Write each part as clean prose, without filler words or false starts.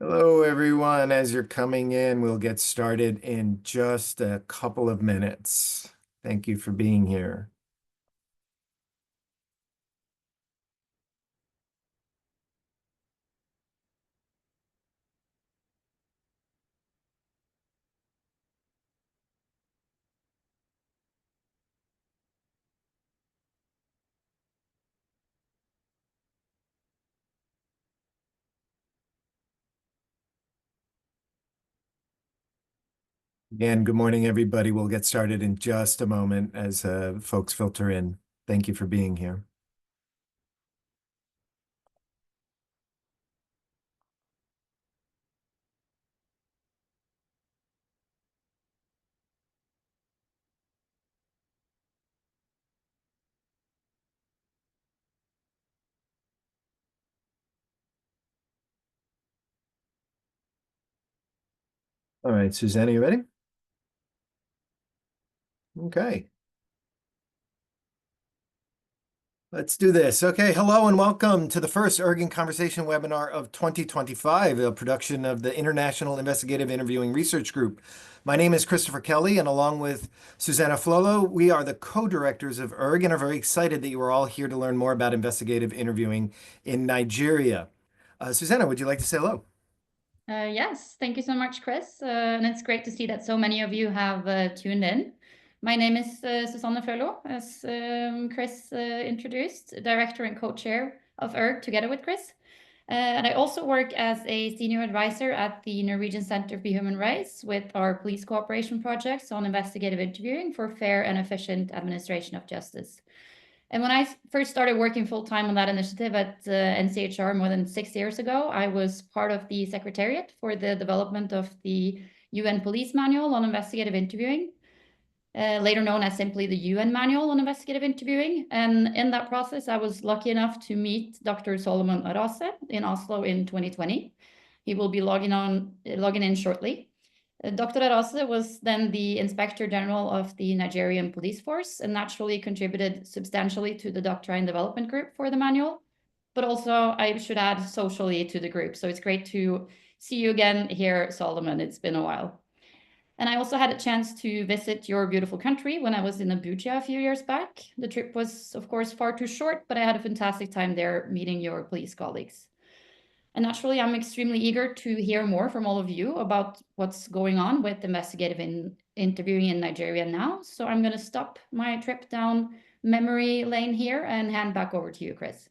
Hello, everyone. As you're coming in, we'll get started in just a couple of minutes. Thank you for being here. Again, good morning, everybody. We'll get started in just a moment as folks filter in. Thank you for being here. All right, Susanna, you ready? Okay. Let's do this. Okay, hello and welcome to the first iIIRG Conversation webinar of 2025, a production of the International Investigative Interviewing Research Group. My name is Christopher Kelly, and along with Susanna Flolo, we are the co-directors of iIIRG and are very excited that you are all here to learn more about investigative interviewing in Nigeria. Susanna, would you like to say hello? Yes, thank you so much, Chris. And it's great to see that so many of you have tuned in. My name is Susanne Fröllo, as Chris introduced, director and co-chair of iIIRG together with Chris. And I also work as a senior advisor at the Norwegian Center for Human Rights with our police cooperation projects on investigative interviewing for fair and efficient administration of justice. And when I first started working full-time on that initiative at NCHR more than 6 years ago, I was part of the secretariat for the development of the UN Police Manual on Investigative Interviewing, later known as simply the UN Manual on Investigative Interviewing. And in that process, I was lucky enough to meet Dr. Solomon Arase in Oslo in 2020. He will be logging in shortly. Dr. Arase was then the Inspector General of the Nigerian Police Force and naturally contributed substantially to the doctrine development group for the manual, but also, I should add, socially to the group. So it's great to see you again here, Solomon. It's been a while. And I also had a chance to visit your beautiful country when I was in Abuja a few years back. The trip was, of course, far too short, but I had a fantastic time there meeting your police colleagues. And naturally, I'm extremely eager to hear more from all of you about what's going on with investigative interviewing in Nigeria now. So I'm going to stop my trip down memory lane here and hand back over to you, Chris.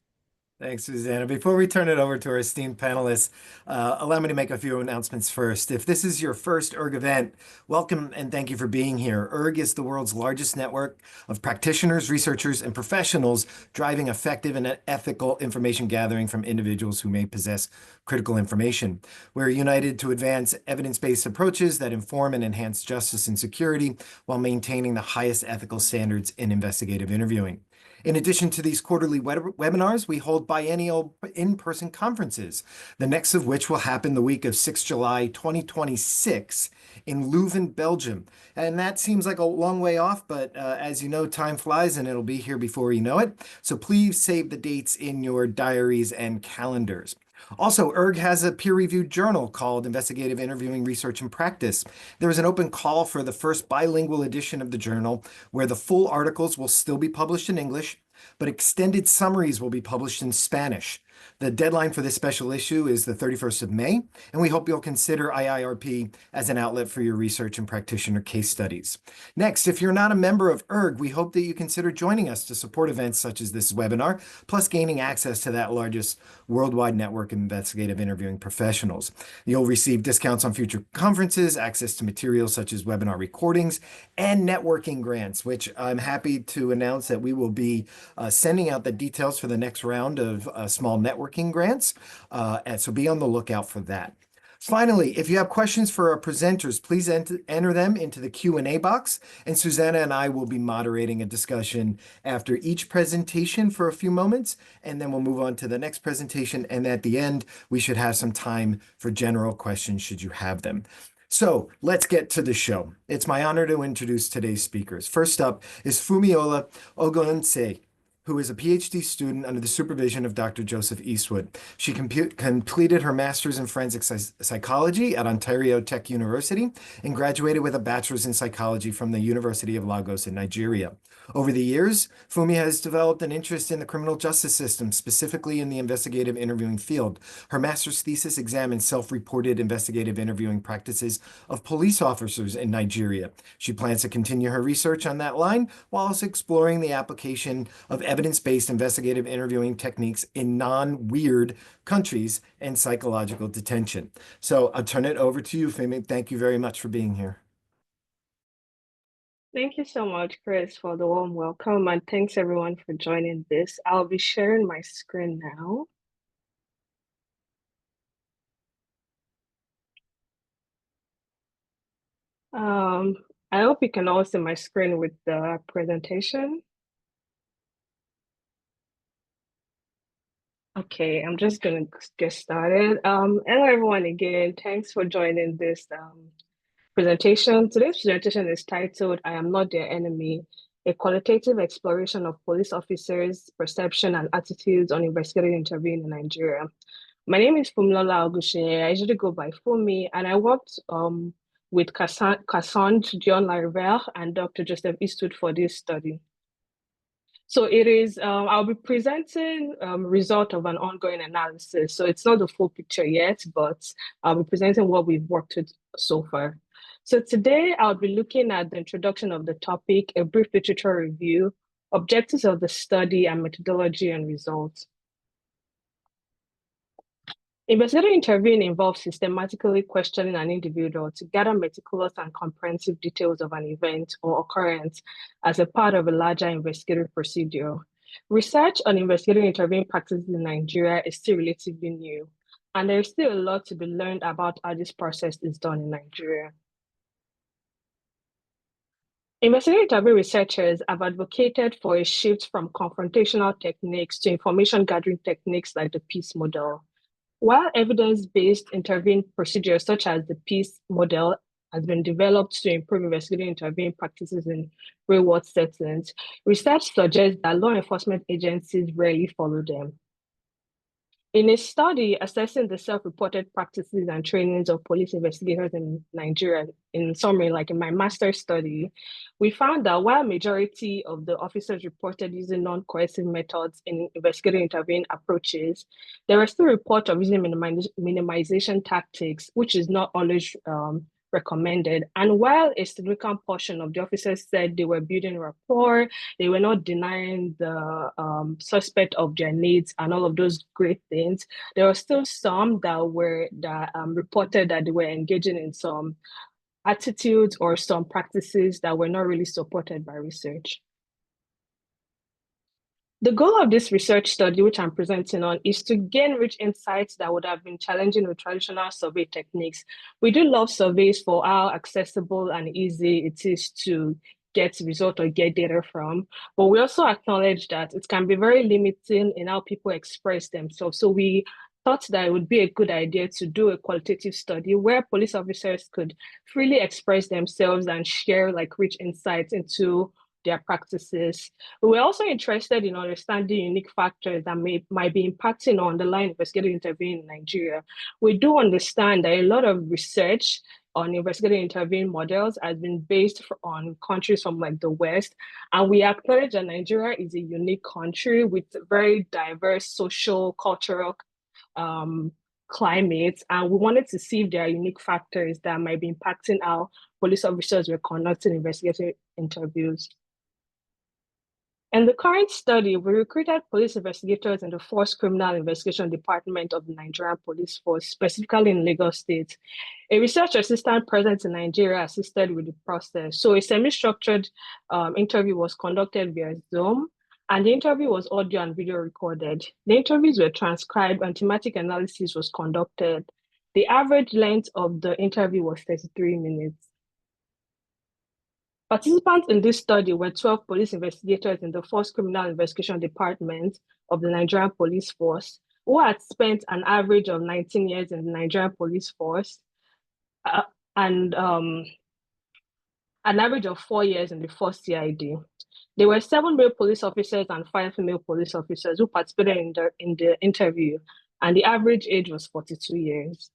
Thanks, Susanna. Before we turn it over to our esteemed panelists, allow me to make a few announcements first. If this is your first iIIRG event, welcome and thank you for being here. iIIRG is the world's largest network of practitioners, researchers, and professionals driving effective and ethical information gathering from individuals who may possess critical information. We're united to advance evidence-based approaches that inform and enhance justice and security while maintaining the highest ethical standards in investigative interviewing. In addition to these quarterly webinars, we hold biennial in-person conferences, the next of which will happen the week of 6 July 2026 in Leuven, Belgium. And that seems like a long way off, but as you know, time flies and it'll be here before you know it. So please save the dates in your diaries and calendars. Also, iIIRG has a peer-reviewed journal called Investigative Interviewing Research and Practice. There is an open call for the first bilingual edition of the journal, where the full articles will still be published in English, but extended summaries will be published in Spanish. The deadline for this special issue is the 31st of May, and we hope you'll consider iIIRP as an outlet for your research and practitioner case studies. Next, if you're not a member of iIIRG, we hope that you consider joining us to support events such as this webinar, plus gaining access to that largest worldwide network of investigative interviewing professionals. You'll receive discounts on future conferences, access to materials such as webinar recordings, and networking grants, which I'm happy to announce that we will be sending out the details for the next round of small networking grants. And so be on the lookout for that. Finally, if you have questions for our presenters, please enter them into the Q&A box, and Susanna and I will be moderating a discussion after each presentation for a few moments, and then we'll move on to the next presentation, and at the end, we should have some time for general questions should you have them. So let's get to the show. It's my honor to introduce today's speakers. First up is Fumiola Ogunse. who is a PhD student under the supervision of Dr. Joseph Eastwood. She completed her master's in forensic psychology at Ontario Tech University and graduated with a bachelor's in psychology from the University of Lagos in Nigeria. Over the years, Fumi has developed an interest in the criminal justice system, specifically in the investigative interviewing field. Her master's thesis examines self-reported investigative interviewing practices of police officers in Nigeria. She plans to continue her research on that line while also exploring the application of evidence-based investigative interviewing techniques in non-weird countries and psychological detention. So I'll turn it over to you, Fumi. Thank you very much for being here. Thank you so much, Chris, for the warm welcome, and thanks everyone for joining this. I'll be sharing my screen now. I hope you can all see my screen with the presentation. Okay, I'm just gonna get started. Hello everyone again. Thanks for joining this presentation. Today's presentation is titled, I Am Not Their Enemy, a qualitative exploration of police officers' perception and attitudes on investigative interviewing in Nigeria. My name is Fumilola Ogushe. I usually go by Fumi, and I worked with Cassandre John Larivel and Dr. Joseph Eastwood for this study. So it is, I'll be presenting result of an ongoing analysis. So it's not the full picture yet, but I'll be presenting what we've worked with so far. So today I'll be looking at the introduction of the topic, a brief literature review, objectives of the study and methodology and results. Investigative interviewing involves systematically questioning an individual to gather meticulous and comprehensive details of an event or occurrence as a part of a larger investigative procedure. Research on investigative interviewing practices in Nigeria is still relatively new, and there is still a lot to be learned about how this process is done in Nigeria. Investigative interviewing researchers have advocated for a shift from confrontational techniques to information gathering techniques like the PEACE model. While evidence-based interviewing procedures such as the PEACE model has been developed to improve investigative interviewing practices in real-world settings, research suggests that law enforcement agencies rarely follow them. In a study assessing the self-reported practices and trainings of police investigators in Nigeria, in summary, like in my master's study, we found that while majority of the officers reported using non-coercive methods in investigative interviewing approaches, there were still reports of using minimization tactics, which is not always recommended. And while a significant portion of the officers said they were building rapport, they were not denying the suspect of their needs and all of those great things, there were still some that reported that they were engaging in some attitudes or some practices that were not really supported by research. The goal of this research study, which I'm presenting on, is to gain rich insights that would have been challenging with traditional survey techniques. We do love surveys for how accessible and easy it is to get results or get data from, but we also acknowledge that it can be very limiting in how people express themselves. So we thought that it would be a good idea to do a qualitative study where police officers could freely express themselves and share like rich insights into their practices. We were also interested in understanding unique factors that might be impacting on underlying investigative interviewing in Nigeria. We do understand that a lot of research on investigative interviewing models has been based on countries from like the West, and we acknowledge that Nigeria is a unique country with very diverse social, cultural climates, and we wanted to see if there are unique factors that might be impacting how police officers were conducting investigative interviews. In the current study, we recruited police investigators in the Force Criminal Investigation Department of the Nigerian Police Force, specifically in Lagos State. A research assistant present in Nigeria assisted with the process. So a semi-structured interview was conducted via Zoom, and the interview was audio and video recorded. The interviews were transcribed and thematic analysis was conducted. The average length of the interview was 33 minutes. Participants in this study were 12 police investigators in the Force Criminal Investigation Department of the Nigerian Police Force, who had spent an average of 19 years in the Nigerian Police Force. And an average of 4 years in the first CID. There were 7 male police officers and 5 female police officers who participated in the interview, and the average age was 42 years.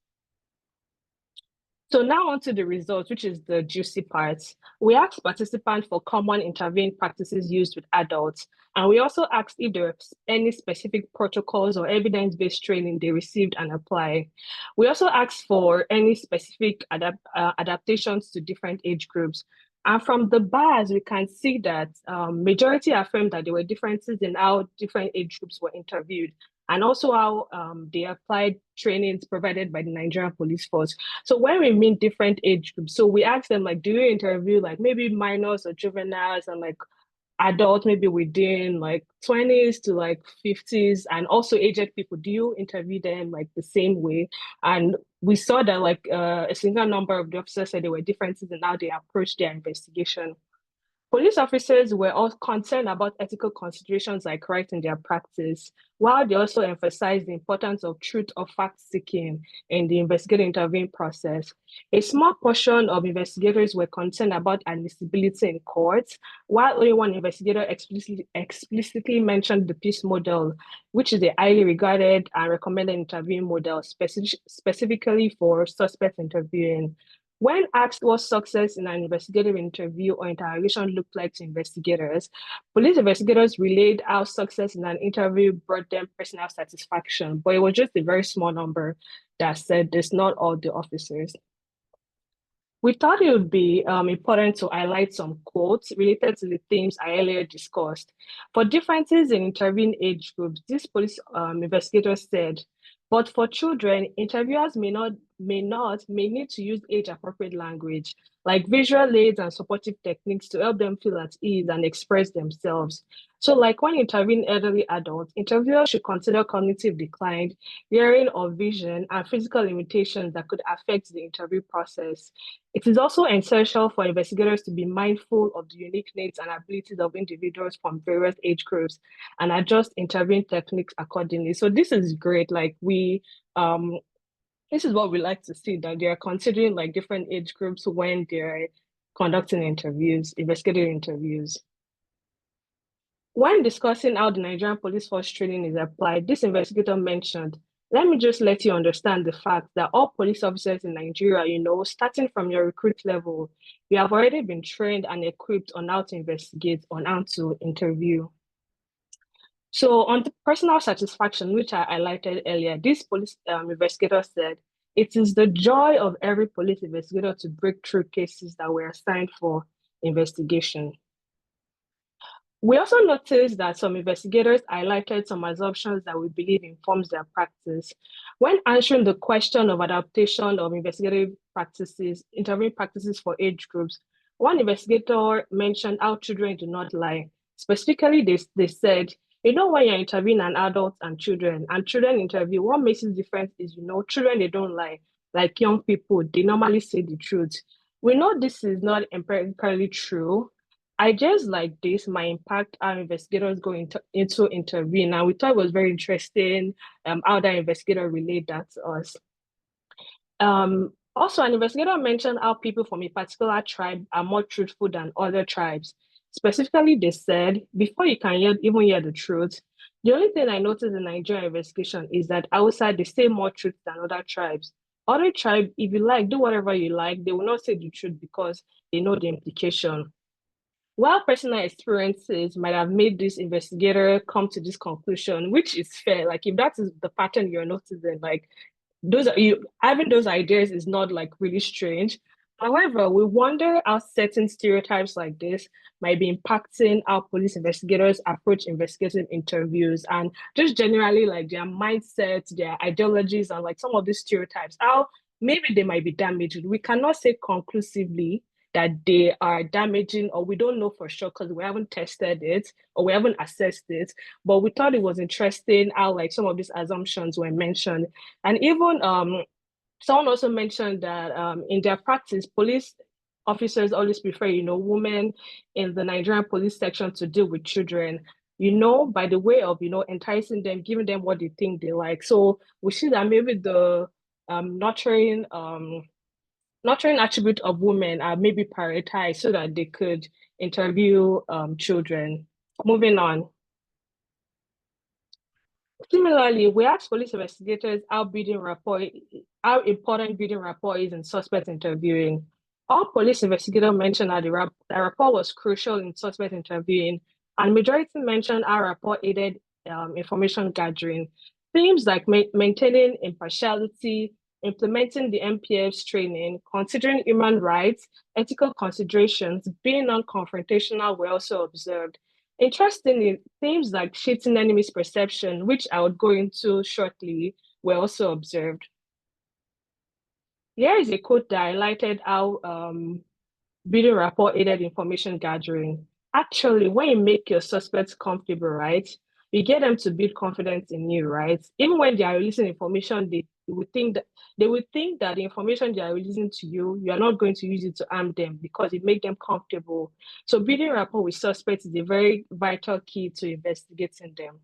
So now on to the results, which is the juicy part. We asked participants for common interviewing practices used with adults, and we also asked if there were any specific protocols or evidence-based training they received and applied. We also asked for any specific adaptations to different age groups. And from the bars, we can see that majority affirmed that there were differences in how different age groups were interviewed, and also how they applied trainings provided by the Nigerian police force. So when we mean different age groups, so we ask them, like, do you interview like maybe minors or juveniles and like adults, maybe within like 20s to like 50s, and also aged people, do you interview them like the same way? And we saw that like a single number of the officers said there were differences in how they approached their investigation. Police officers were all concerned about ethical considerations like right in their practice, while they also emphasized the importance of truth or fact seeking in the investigative interviewing process. A small portion of investigators were concerned about admissibility in court, while only one investigator explicitly mentioned the PEACE model, which is a highly regarded and recommended interviewing model specifically for suspect interviewing. When asked what success in an investigative interview or interrogation looked like to investigators, police investigators relayed how success in an interview brought them personal satisfaction, but it was just a very small number that said this, not all the officers. We thought it would be important to highlight some quotes related to the themes I earlier discussed. For differences in interviewing age groups, these police investigators said, but for children, interviewers may need to use age-appropriate language, like visual aids and supportive techniques to help them feel at ease and express themselves. So like when interviewing elderly adults, interviewers should consider cognitive decline, hearing or vision, and physical limitations that could affect the interview process. It is also essential for investigators to be mindful of the unique needs and abilities of individuals from various age groups and adjust interviewing techniques accordingly. So this is great. Like this is what we like to see, that they are considering like different age groups when they're conducting interviews, investigative interviews. When discussing how the Nigerian police force training is applied, this investigator mentioned, let me just let you understand the fact that all police officers in Nigeria, starting from your recruit level, you have already been trained and equipped on how to investigate, on how to interview. So on the personal satisfaction, which I highlighted earlier, this police investigator said, it is the joy of every police investigator to break through cases that were assigned for investigation. We also noticed that some investigators highlighted some assumptions that we believe informs their practice. When answering the question of adaptation of investigative practices, interviewing practices for age groups, one investigator mentioned how children do not lie. Specifically, they said, when you're interviewing an adult and children interview, what makes it different is, children, they don't lie. Like young people, they normally say the truth. We know this is not empirically true. Ideas like this might impact how investigators go into intervene. And we thought it was very interesting how that investigator relayed that to us. Also, an investigator mentioned how people from a particular tribe are more truthful than other tribes. Specifically, they said, before you can even hear the truth, the only thing I noticed in Nigerian investigation is that outside they say more truth than other tribes. Other tribes, if you like, do whatever you like, they will not say the truth because they know the implication. While personal experiences might have made this investigator come to this conclusion, which is fair, like if that is the pattern you're noticing, like having those ideas is not like really strange. However, we wonder how certain stereotypes like this might be impacting how police investigators approach investigative interviews, and just generally like their mindsets, their ideologies, and like some of these stereotypes, how maybe they might be damaged. We cannot say conclusively that they are damaging, or we don't know for sure because we haven't tested it or we haven't assessed it, but we thought it was interesting how like some of these assumptions were mentioned. And even someone also mentioned that in their practice, police officers always prefer, women in the Nigerian police section to deal with children, by the way of, enticing them, giving them what they think they like. So we see that maybe the nurturing nurturing attribute of women are maybe prioritized so that they could interview children. Moving on. Similarly, we asked police investigators how important building rapport is in suspect interviewing. All police investigators mentioned that the rapport was crucial in suspect interviewing, and majority mentioned how rapport aided information gathering. Themes like maintaining impartiality, implementing the MPF's training, considering human rights, ethical considerations, being non-confrontational were also observed. Interestingly, themes like shifting enemies' perception, which I would go into shortly, were also observed. Here is a quote that highlighted how building rapport aided information gathering. Actually, when you make your suspects comfortable, right, you get them to build confidence in you, right? Even when they are releasing information, they would think that the information they are releasing to you, you are not going to use it to harm them because it makes them comfortable. So building rapport with suspects is a very vital key to investigating them.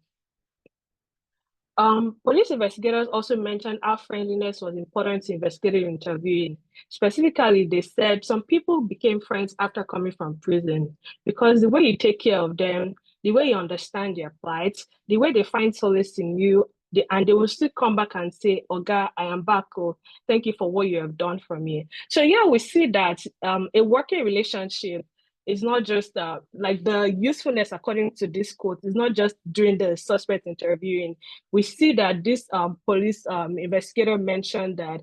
Police investigators also mentioned how friendliness was important to investigative interviewing. Specifically, they said some people became friends after coming from prison because the way you take care of them, the way you understand their plight, the way they find solace in you, and they will still come back and say, Oga, I am back. Oh, thank you for what you have done for me. So yeah, we see that a working relationship is not just like the usefulness according to this quote is not just during the suspect interviewing. We see that this police investigator mentioned that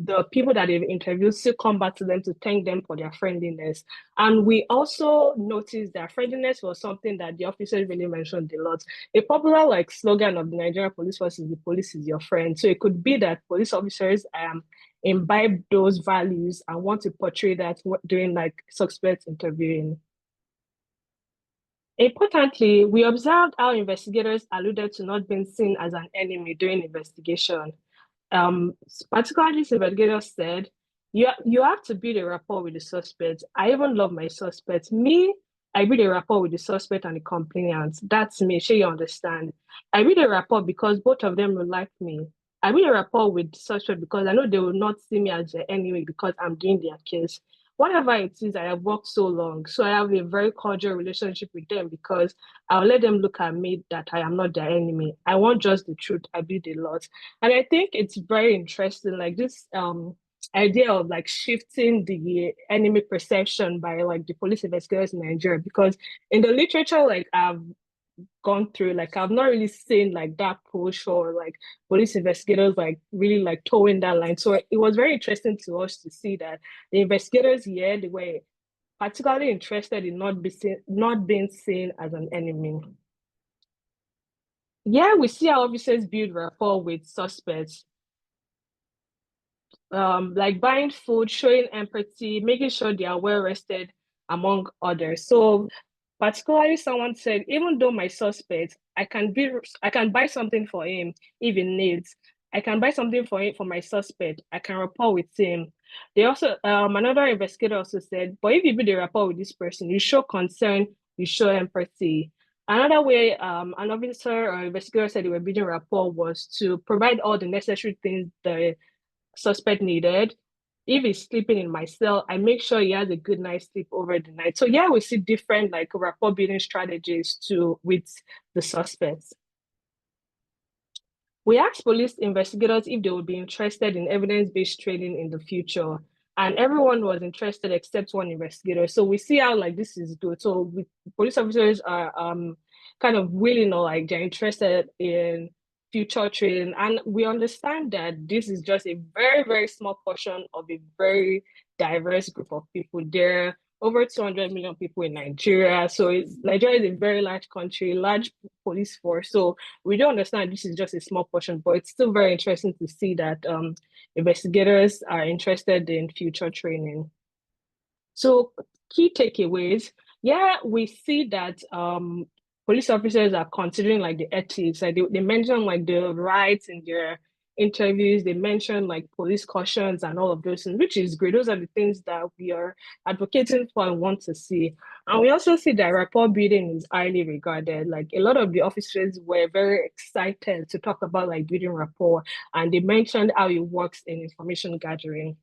the people that they've interviewed still come back to them to thank them for their friendliness. And we also noticed that friendliness was something that the officers really mentioned a lot. A popular like slogan of the Nigerian police force is the police is your friend. So it could be that police officers imbibe those values and want to portray that during like suspect interviewing. Importantly, we observed how investigators alluded to not being seen as an enemy during investigation. Particularly, this investigator said, you have to build a rapport with the suspect. I even love my suspect. Me, I build a rapport with the suspect and the complainant. That's me, sure you understand. I build a rapport because both of them will like me. I build a rapport with the suspect because I know they will not see me as their enemy because I'm doing their case. Whatever it is, I have worked so long. So I have a very cordial relationship with them because I'll let them look at me that I am not their enemy. I want just the truth. I build a lot. And I think it's very interesting, like this idea of like shifting the enemy perception by like the police investigators in Nigeria. Because in the literature, like I've gone through, like I've not really seen like that push or like police investigators like really like towing that line. So it was very interesting to us to see that the investigators here, they were particularly interested in not being seen as an enemy. Yeah, we see how officers build rapport with suspects, like buying food, showing empathy, making sure they are well rested, among others. So particularly someone said, even though my suspect, I can buy something for him if he needs. I can buy something for him for my suspect. I can rapport with him. They also another investigator also said, but if you build a rapport with this person, you show concern, you show empathy. Another way an officer or investigator said they were building rapport was to provide all the necessary things the suspect needed. If he's sleeping in my cell, I make sure he has a good night's sleep over the night. So yeah, we see different like rapport building strategies with the suspects. We asked police investigators if they would be interested in evidence-based training in the future, and everyone was interested except one investigator. So we see how like this is good. So police officers are kind of willing or like they're interested in future training, and we understand that this is just a very, very small portion of a very diverse group of people. There are over 200 million people in Nigeria. So Nigeria is a very large country, large police force. So we don't understand this is just a small portion, but it's still very interesting to see that investigators are interested in future training. So key takeaways, yeah, we see that police officers are considering like the ethics. Like they mention like the rights in their interviews. They mention like police cautions and all of those things, which is great. Those are the things that we are advocating for and want to see. And we also see that rapport building is highly regarded. Like a lot of the officers were very excited to talk about like building rapport, and they mentioned how it works in information gathering.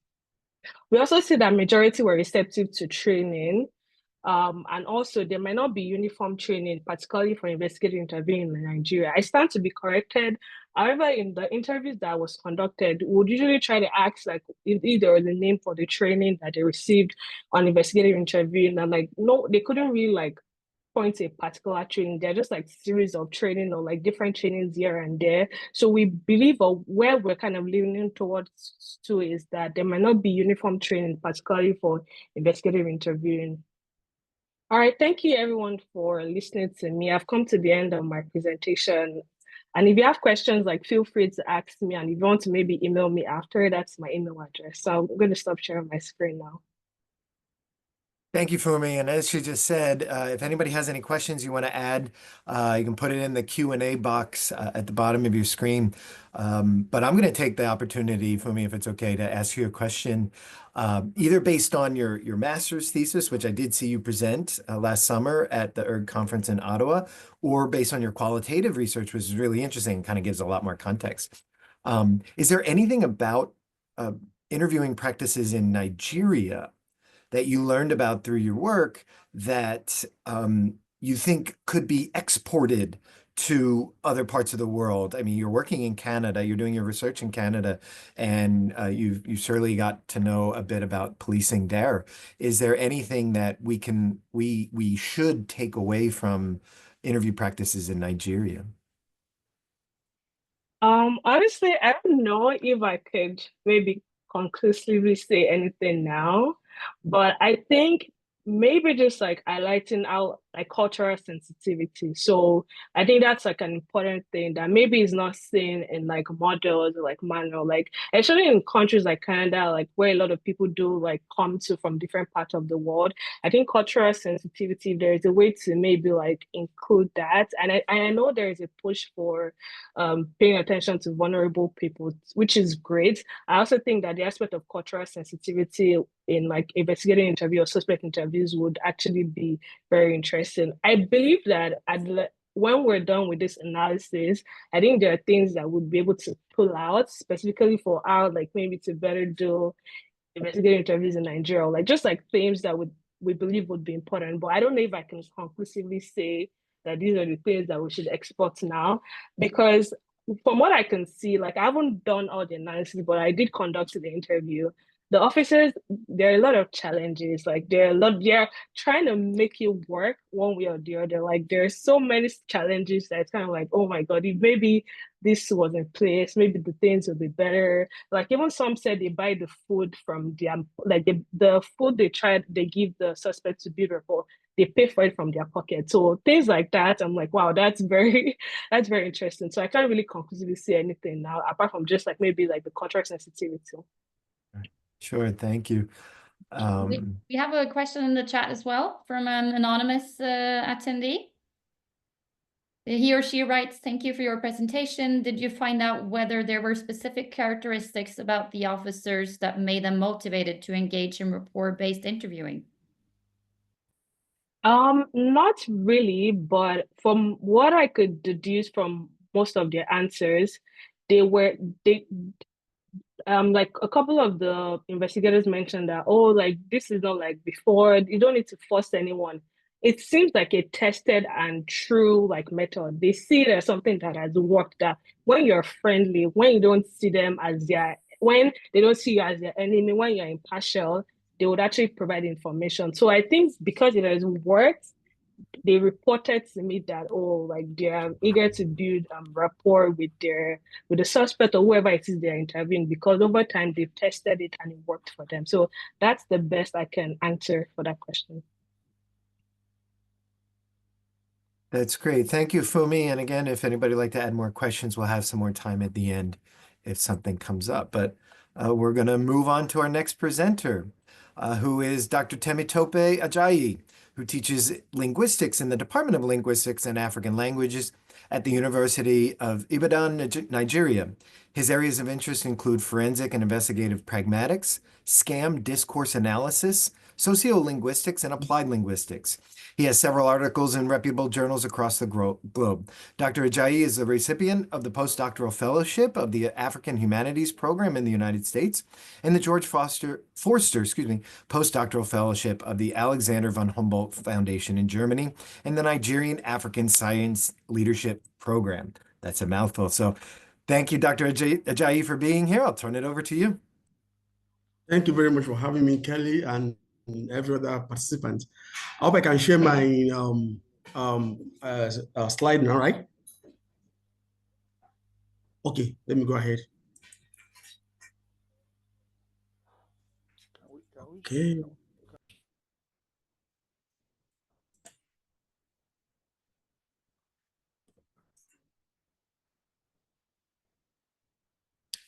We also see that majority were receptive to training. And also, there might not be uniform training, particularly for investigative interviewing in Nigeria. I stand to be corrected. However, in the interviews that was conducted, we would usually try to ask like if there was a name for the training that they received on investigative interviewing. And like, no, they couldn't really like point to a particular training. They're just like series of training or like different trainings here and there. So we believe, or where we're kind of leaning towards to, is that there might not be uniform training, particularly for investigative interviewing. All right, thank you everyone for listening to me. I've come to the end of my presentation. And if you have questions, like feel free to ask me. And if you want to maybe email me after, that's my email address. So I'm going to stop sharing my screen now. Thank you, Fumi. And as she just said, if anybody has any questions you want to add, you can put it in the Q&A box at the bottom of your screen. But I'm going to take the opportunity, Fumi, if it's okay, to ask you a question, either based on your master's thesis, which I did see you present last summer at the iIIRG conference in Ottawa, or based on your qualitative research, which is really interesting and kind of gives a lot more context. Is there anything about interviewing practices in Nigeria that you learned about through your work that you think could be exported to other parts of the world? I mean, you're working in Canada, you're doing your research in Canada, and you surely got to know a bit about policing there. Is there anything that we should take away from interview practices in Nigeria? Honestly, I don't know if I could maybe conclusively say anything now, but I think maybe just like highlighting out like cultural sensitivity. So I think that's like an important thing that maybe is not seen in like models or like manual, like especially in countries like Canada, like where a lot of people do like come to from different parts of the world. I think cultural sensitivity, there is a way to maybe like include that. And I know there is a push for paying attention to vulnerable people, which is great. I also think that the aspect of cultural sensitivity in like investigating interview or suspect interviews would actually be very interesting. I believe that when we're done with this analysis, I think there are things that would be able to pull out specifically for our like maybe to better do investigative interviews in Nigeria, like just like themes that we believe would be important. But I don't know if I can conclusively say that these are the things that we should export now, because from what I can see, like I haven't done all the analysis, but I did conduct the interview. The officers, there are a lot of challenges. Like they're trying to make it work one way or the other. Like there's so many challenges that it's kind of like, oh my God, if maybe this was in place, maybe the things would be better. Like even some said they buy the food from their like the food they give the suspect to build rapport, they pay for it from their pocket. So things like that, I'm like, wow, that's very that's very interesting. So I can't really conclusively say anything now, apart from just like maybe like the cultural sensitivity. Sure, thank you. We have a question in the chat as well from an anonymous attendee. He or she writes, "Thank you for your presentation. Did you find out whether there were specific characteristics about the officers that made them motivated to engage in rapport-based interviewing?" Not really, but from what I could deduce from most of their answers, they were they like a couple of the investigators mentioned that, oh, like this is not like before, you don't need to force anyone. It seems like a tested and true like method. They see it as something that has worked, that when you're friendly, when you don't see them as their when they don't see you as their enemy, when you're impartial, they would actually provide information. So I think because it has worked, they reported to me that, oh, like they're eager to build rapport with the suspect or whoever it is they're interviewing, because over time they've tested it and it worked for them. So that's the best I can answer for that question. That's great. Thank you, Fumi. And again, if anybody would like to add more questions, we'll have some more time at the end if something comes up. But we're going to move on to our next presenter, who is Dr. Temitope Ajayi, who teaches linguistics in the Department of Linguistics and African Languages at the University of Ibadan, Nigeria. His areas of interest include forensic and investigative pragmatics, scam discourse analysis, sociolinguistics, and applied linguistics. He has several articles in reputable journals across the globe. Dr. Ajayi is the recipient of the Postdoctoral Fellowship of the African Humanities Program in the United States and the George Forster Postdoctoral Fellowship of the Alexander von Humboldt Foundation in Germany and the Nigerian African Science Leadership Program. That's a mouthful. So thank you, Dr. Ajayi, for being here. I'll turn it over to you. Thank you very much for having me, Kelly, and every other participant. I hope I can share my slide now, right? Okay, let me go ahead. Okay.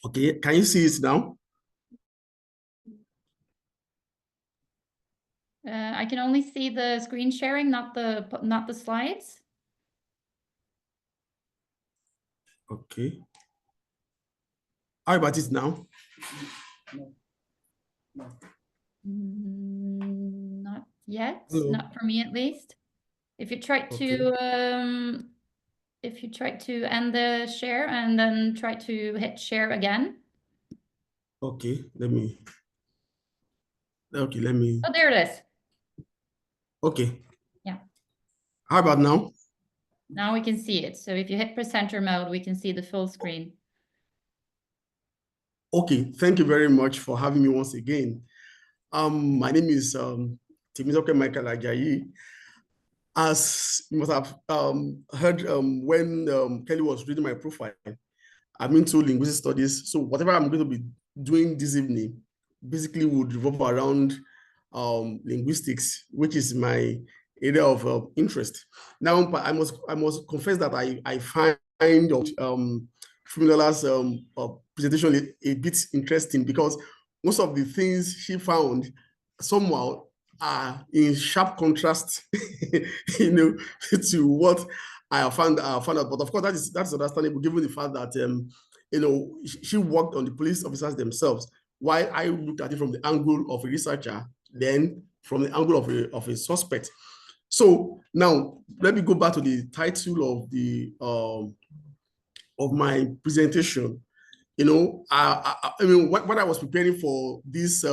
Okay, can you see it now? I can only see the screen sharing, not the slides. Okay. How about it now? Not yet, Hello. not for me at least. If you try to end the share and then try to hit share again. Okay, let me. Oh, there it is. Okay. Yeah. How about now? Now we can see it. So if you hit presenter mode, we can see the full screen. Okay, thank you very much for having me once again. My name is Timizoke Michael Ajayi. As you must have heard when Kelly was reading my profile, I'm into linguistic studies. So whatever I'm going to be doing this evening basically would revolve around linguistics, which is my area of interest. Now, I must confess that I find Fumilola's presentation a bit interesting because most of the things she found somehow are in sharp contrast, to what I found out. But of course, that's understandable given the fact that she worked on the police officers themselves, while I looked at it from the angle of a researcher, then from the angle of a suspect. So now let me go back to the title of the of my presentation. I mean, when I was preparing for this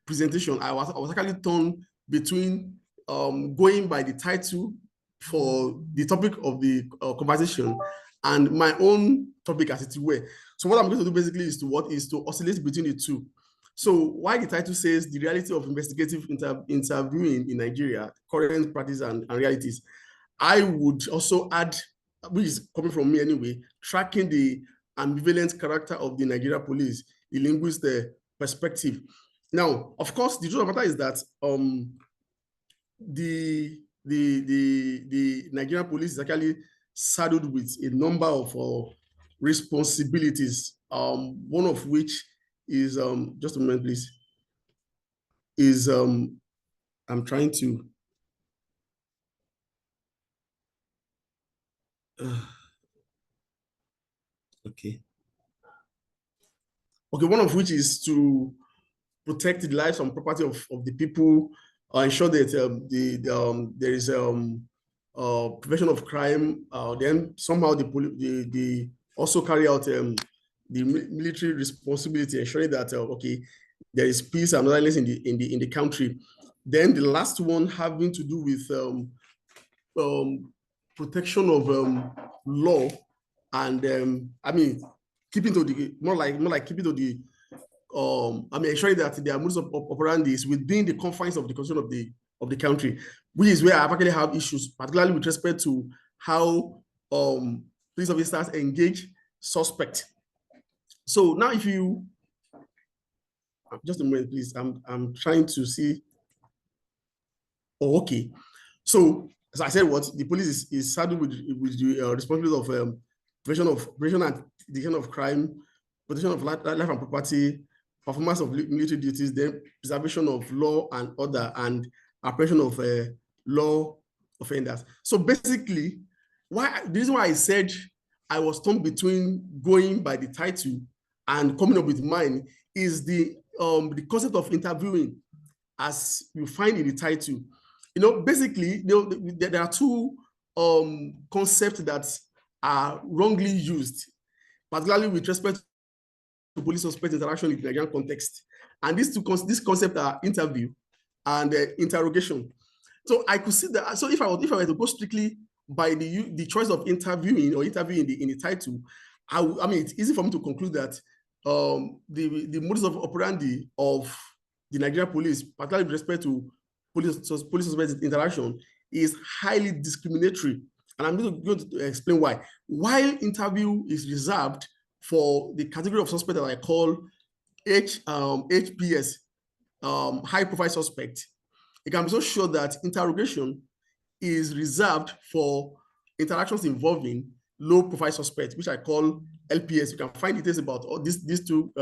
presentation, I was actually torn between going by the title for the topic of the conversation and my own topic as it were. So what I'm going to do basically is to oscillate between the two. So while the title says the reality of investigative interviewing in Nigeria, current practice and realities, I would also add, which is coming from me anyway, tracking the ambivalent character of the Nigeria police, the linguist perspective. Now, of course, the truth of the matter is that the Nigerian police is actually saddled with a number of responsibilities. One of which is just a moment, please. Is I'm trying to. Okay. One of which is to protect the lives and property of the people, ensure that there is prevention of crime. Then somehow they also carry out the military responsibility, ensuring that there is peace and orderliness in the country. Then the last one having to do with protection of law and I mean keeping to the more like keeping to the ensuring that their modus operandi is within the confines of the constitution of the country, which is where I actually have issues, particularly with respect to how police officers engage suspect. So now, if you just a moment, please, I'm trying to see. Oh, okay. So as I said, what the police is saddled with the responsibility of prevention and detection of crime, protection of life and property, performance of military duties, then preservation of law and order, and apprehension of law offenders. So basically, the reason why I said I was torn between going by the title and coming up with mine is the concept of interviewing as you find in the title. Basically, there are two concepts that are wrongly used, particularly with respect to police-suspect interaction in the Nigerian context. And these concepts are interview and interrogation. So I could see that. So if I were to go strictly by the choice of interviewing or interviewing in the title, I mean, it's easy for me to conclude that the modus of operandi of the Nigerian police, particularly with respect to police-suspect interaction, is highly discriminatory. And I'm going to explain why. While interview is reserved for the category of suspect that I call HPS, high-profile suspect, it can be so sure that interrogation is reserved for interactions involving low-profile suspects, which I call LPS. You can find details about all these two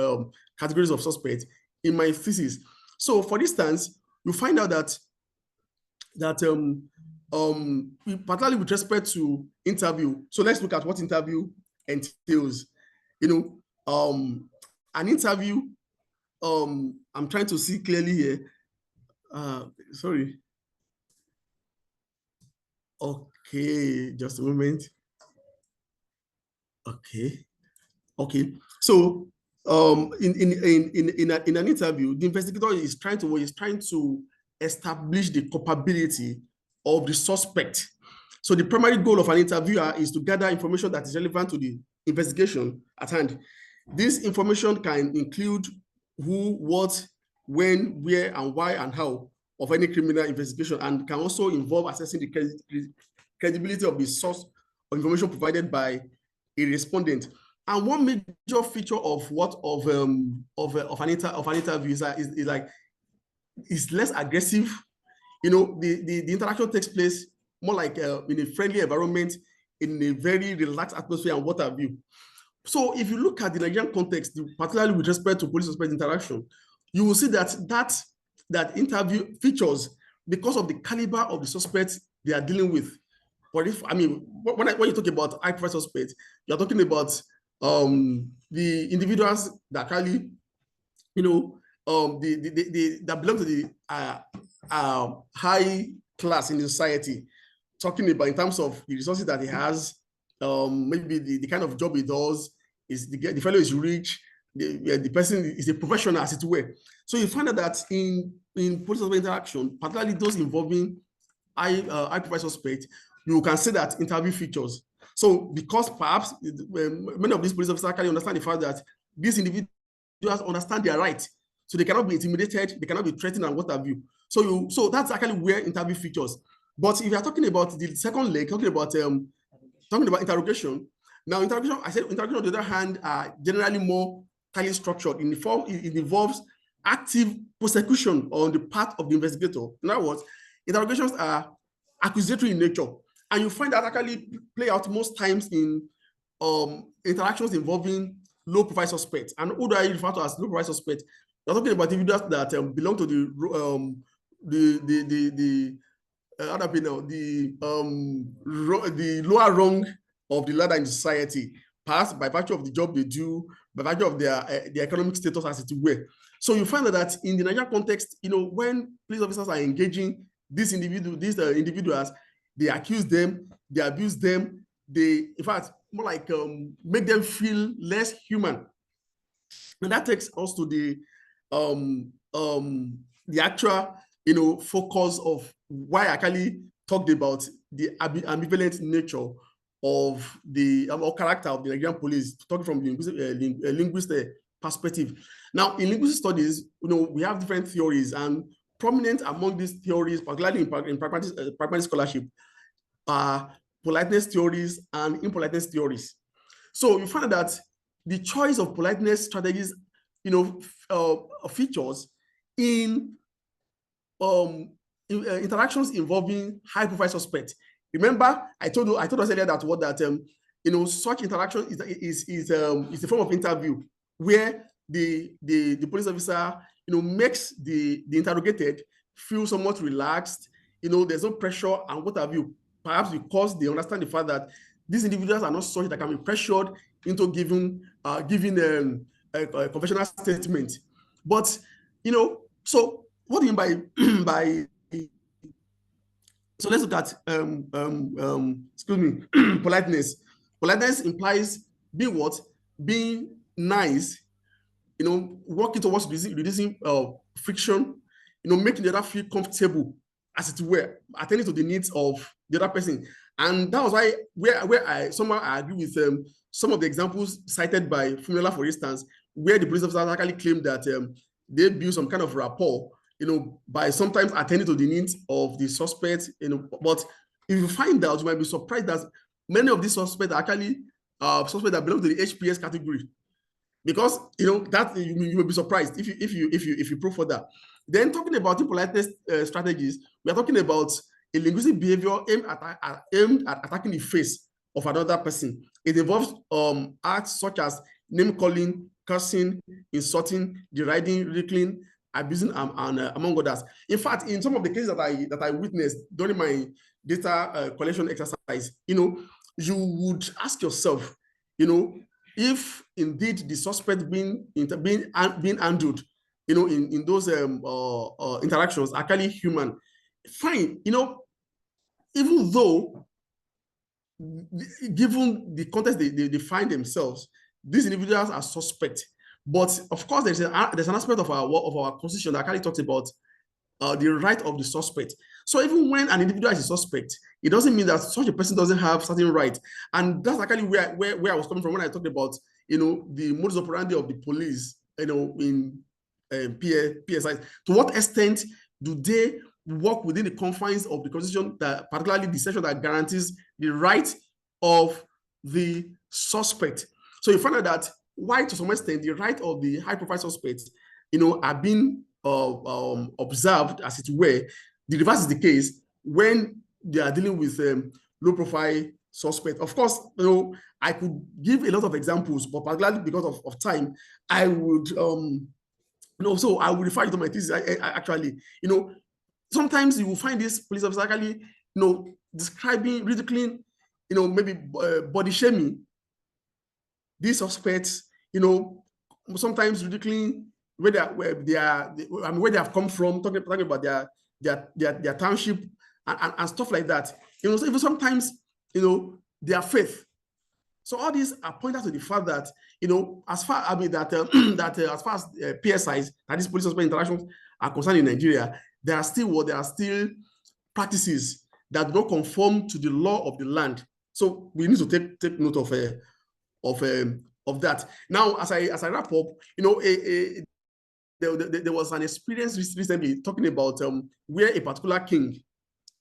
categories of suspects in my thesis. So, for instance, you find out that particularly with respect to interview. So let's look at what interview entails. An interview. I'm trying to see clearly here. Sorry. Okay, just a moment. Okay. So, in an interview, the investigator is trying to establish the culpability of the suspect. So the primary goal of an interviewer is to gather information that is relevant to the investigation at hand. This information can include who, what, when, where, and why, and how of any criminal investigation, and can also involve assessing the credibility of the source of information provided by a respondent. And one major feature of an interview is less aggressive. The interaction takes place more like in a friendly environment, in a very relaxed atmosphere, and what have you. So if you look at the Nigerian context, particularly with respect to police-suspect interaction, you will see that interview features because of the caliber of the suspects they are dealing with. But when you talk about high-profile suspects, you're talking about the individuals that actually, that belong to the high class in the society, talking about in terms of the resources that he has, maybe the kind of job he does, is the fellow is rich, the person is a professional, as it were. So you find out that in police-suspect interaction, particularly those involving high-profile suspects, you can see that interview features. So because perhaps many of these police officers actually understand the fact that these individuals understand their rights, so they cannot be intimidated, they cannot be threatened, and what have you. So that's actually where interview features. But if you are talking about the second leg, talking about interrogation, now interrogation on the other hand are generally more tightly structured. It involves active prosecution on the part of the investigator. In other words, interrogations are accusatory in nature, and you find that actually play out most times in interactions involving low-profile suspects. And who do I refer to as low-profile suspects? We're talking about individuals that belong to the lower rung of the ladder in society, perhaps by virtue of the job they do, by virtue of their economic status, as it were. So you find that in the Nigerian context, when police officers are engaging these individuals, they accuse them, they abuse them, they, in fact, more like make them feel less human. And that takes us to the actual, focus of why I actually talked about the ambivalent nature of the or character of the Nigerian police, talking from the linguistic perspective. Now, in linguistic studies, we have different theories, and prominent among these theories, particularly in pragmatic scholarship, are politeness theories and impoliteness theories. So you find that the choice of politeness strategies, features in interactions involving high-profile suspects. Remember, I told us earlier that such interaction is a form of interview where the police officer makes the interrogated feel somewhat relaxed. There's no pressure and what have you. Perhaps because they understand the fact that these individuals are not such that can be pressured into giving a confessional statement. But so what do you mean by so let's look at excuse me, politeness. Politeness implies being what? Being nice, working towards reducing friction, making the other feel comfortable, as it were, attending to the needs of the other person. And that was why where I somehow I agree with some of the examples cited by Fumiola, for instance, where the police officers actually claimed that they build some kind of rapport, by sometimes attending to the needs of the suspect, but if you find out, you might be surprised that many of these suspects are actually suspects that belong to the HPS category. Because that you will be surprised if you probe for that. Then talking about impoliteness strategies, we are talking about a linguistic behavior aimed at attacking the face of another person. It involves acts such as name calling, cursing, insulting, deriding, ridiculing, abusing, and among others. In fact, in some of the cases that I witnessed during my data collection exercise, you would ask yourself, if indeed the suspect being handled, in those interactions are actually human, fine. Even though, given the context they find themselves, these individuals are suspect. But of course, there's an aspect of our constitution that actually talks about the right of the suspect. So even when an individual is a suspect, it doesn't mean that such a person doesn't have certain rights. And that's actually where I was coming from when I talked about, the modus operandi of the police, in PSI. To what extent do they work within the confines of the constitution, that particularly the section that guarantees the right of the suspect? So you find out that why, to some extent, the right of the high-profile suspects, are being observed, as it were. The reverse is the case when they are dealing with low-profile suspects. Of course, I could give a lot of examples, but particularly because of time, I would, so I will refer you to my thesis. Actually, sometimes you will find this police officer actually, describing, ridiculing, maybe body shaming these suspects, sometimes ridiculing where they have come from, talking about their township and stuff like that. So even sometimes, their faith. So all these are pointed to the fact that, as far as far as PSIs, that is police suspect interactions, are concerned in Nigeria, there are still practices that don't conform to the law of the land. So we need to take note of that. Now, as I wrap up, there was an experience recently talking about where a particular king,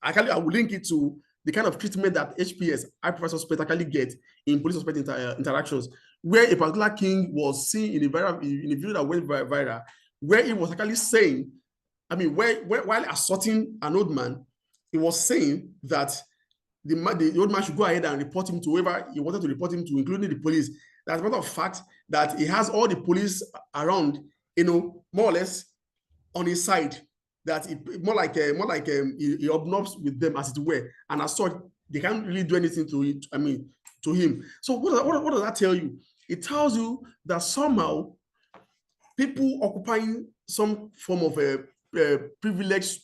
actually I will link it to the kind of treatment that HPS, high profile suspect, actually get in police suspect interactions, where a particular king was seen in a video that went viral, where he was actually saying, while assaulting an old man, he was saying that the old man should go ahead and report him to whoever he wanted to report him to, including the police. As a matter of fact, that he has all the police around, more or less on his side, that more like he obnobs with them, as it were, and as such, they can't really do anything to it. To him. So what does that tell you? It tells you that somehow people occupying some form of privileged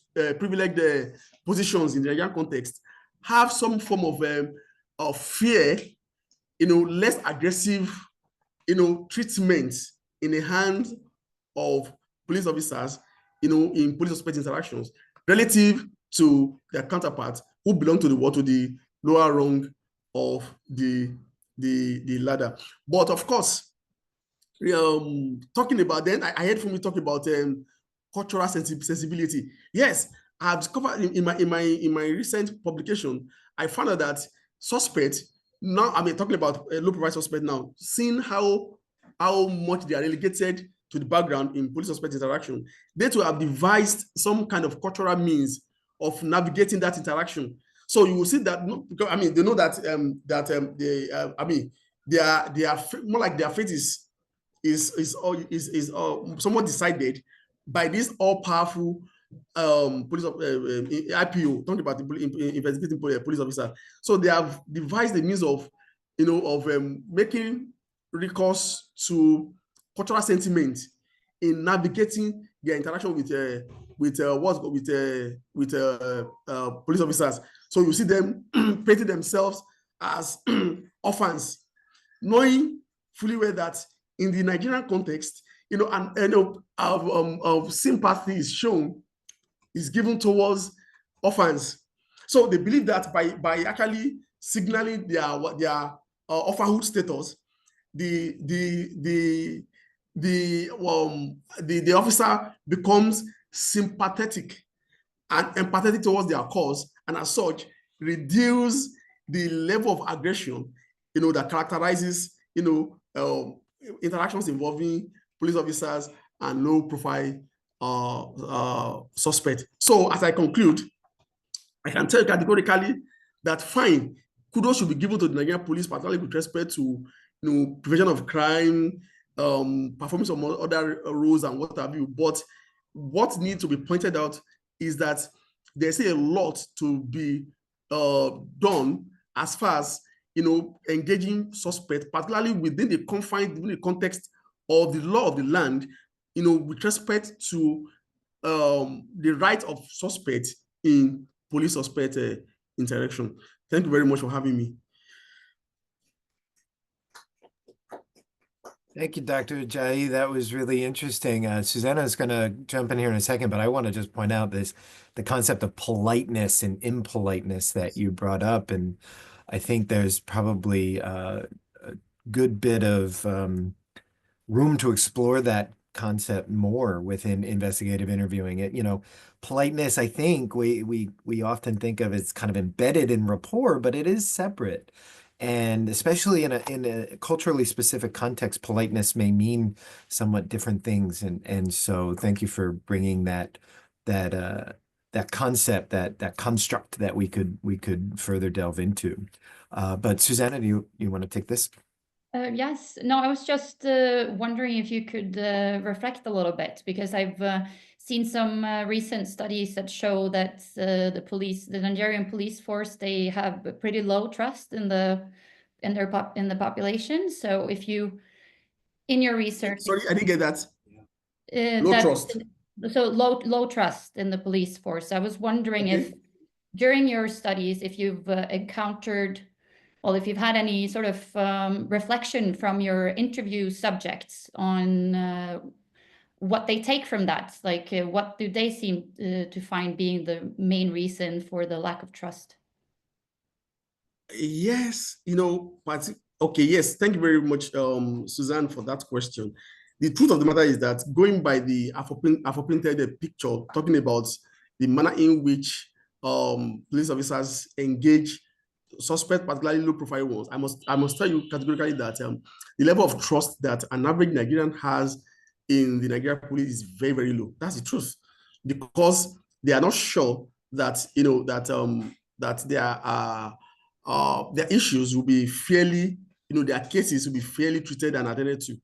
positions in the Nigerian context have some form of fear, less aggressive, treatment in the hands of police officers, in police suspect interactions, relative to their counterparts who belong to the lower rung of the ladder. But of course, talking about, then I heard from you talk about cultural sensibility. Yes, I've discovered in my recent publication, I found out that suspects now, talking about low profile suspect now, seeing how much they are relegated to the background in police suspect interaction, they to have devised some kind of cultural means of navigating that interaction. So you will see that, because they know that they are more like their fate is somewhat decided by this all-powerful police IPO, talking about the investigating police officer. So they have devised the means of making recourse to cultural sentiment in navigating their interaction with police officers. So you see them painting themselves as orphans, knowing fully well that in the Nigerian context, of sympathy is shown, is given towards orphans. So they believe that by actually signaling their orphanhood status, the officer becomes sympathetic and empathetic towards their cause, and as such reduce the level of aggression that characterizes interactions involving police officers and low profile suspect. So as I conclude, I can tell you categorically that fine, kudos should be given to the Nigerian police, particularly with respect to prevention of crime, performance of other roles and what have you. But what needs to be pointed out is that there's a lot to be done as far as engaging suspects, particularly within the context of the law of the land, with respect to the right of suspects in police-suspect interaction. Thank you very much for having me. Thank you, Dr. Ajayi. That was really interesting. Susanna is going to jump in here in a second, but I want to just point out the concept of politeness and impoliteness that you brought up. And I think there's probably a good bit of room to explore that concept more within investigative interviewing. Politeness, I think we often think of as kind of embedded in rapport, but it is separate. And especially in a culturally specific context, politeness may mean somewhat different things. And so thank you for bringing that concept, that construct that we could further delve into. But Susanna, do you want to take this? Yes. No, I was just wondering if you could reflect a little bit, because I've seen some recent studies that show that the Nigerian police force, they have a pretty low trust in the population. So if you, in your research, sorry, I didn't get that. Low trust. So low trust in the police force. I was wondering if during your studies, if you've encountered, well, if you've had any sort of reflection from your interview subjects on what they take from that, like what do they seem to find being the main reason for the lack of trust? Yes, yes, thank you very much, Suzanne, for that question. The truth of the matter is that going by the Afro-painted picture, talking about the manner in which police officers engage suspect, particularly low-profile ones, I must tell you categorically that the level of trust that an average Nigerian has in the Nigerian police is very, very low. That's the truth, because they are not sure that their issues will be fairly, their cases will be fairly treated and attended to.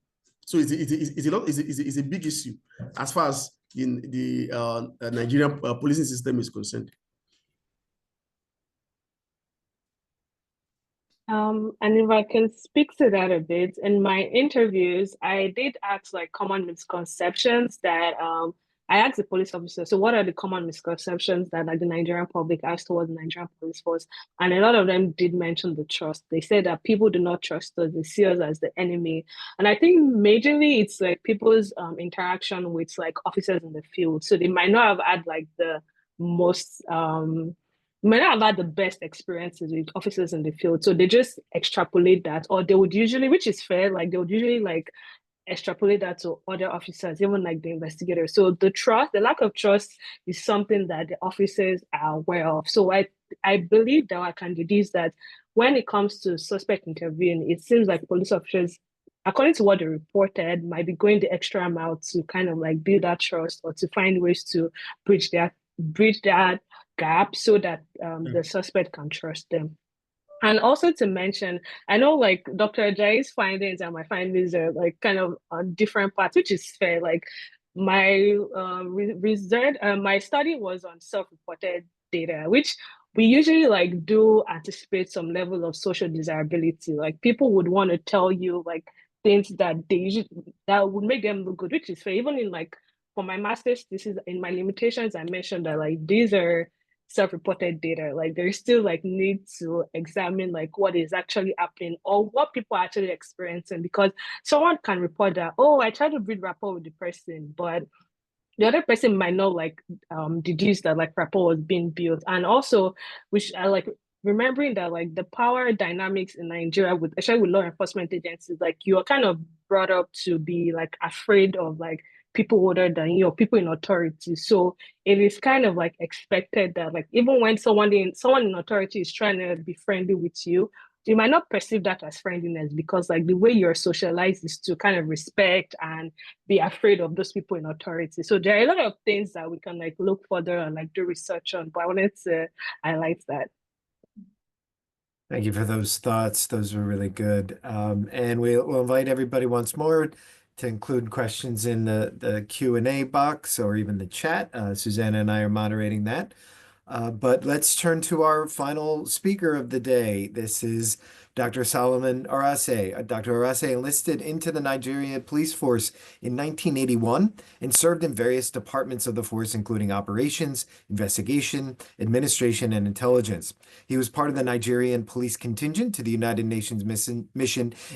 So it's a big issue as far as in the Nigerian policing system is concerned. And if I can speak to that a bit, in my interviews, I did ask like common misconceptions that I asked the police officer, so what are the common misconceptions that like the Nigerian public has towards the Nigerian police force? And a lot of them did mention the trust. They said that people do not trust us, they see us as the enemy. And I think majorly it's like people's interaction with like officers in the field. So they might not have had like the most may not have had the best experiences with officers in the field. So they just extrapolate that, or they would usually, which is fair, like they would usually like extrapolate that to other officers, even like the investigators. So the lack of trust is something that the officers are aware of. So I believe that our candidates that when it comes to suspect interviewing, it seems like police officers, according to what they reported, might be going the extra mile to kind of like build that trust or to find ways to bridge that gap so that the suspect can trust them. And also to mention, I know like Dr. Ajayi's findings and my findings are like kind of on different parts, which is fair. Like my my study was on self-reported data, which we usually like do anticipate some level of social desirability. Like people would want to tell you like things that that would make them look good, which is fair. Even in like for my master's thesis, in my limitations, I mentioned that like these are self-reported data. Like there is still like need to examine like what is actually happening or what people are actually experiencing, because someone can report that, oh, I tried to build rapport with the person, but the other person might not like deduce that like rapport was being built. And also, which I like remembering that like the power dynamics in Nigeria, with especially with law enforcement agencies, like you're kind of brought up to be like afraid of like people older than you or people in authority. So it is kind of like expected that like even when someone in authority is trying to be friendly with you might not perceive that as friendliness, because like the way you're socialized is to kind of respect and be afraid of those people in authority. So there are a lot of things that we can like look further and like do research on, but I wanted to highlight that. Thank you for those thoughts. Those were really good. And we'll invite everybody once more to include questions in the Q&A box or even the chat. Susanna and I are moderating that. But let's turn to our final speaker of the day. This is Dr. Solomon Arase. Dr. Arase enlisted into the Nigeria Police Force in 1981 and served in various departments of the force, including operations, investigation, administration, and intelligence. He was part of the Nigerian police contingent to the United Nations mission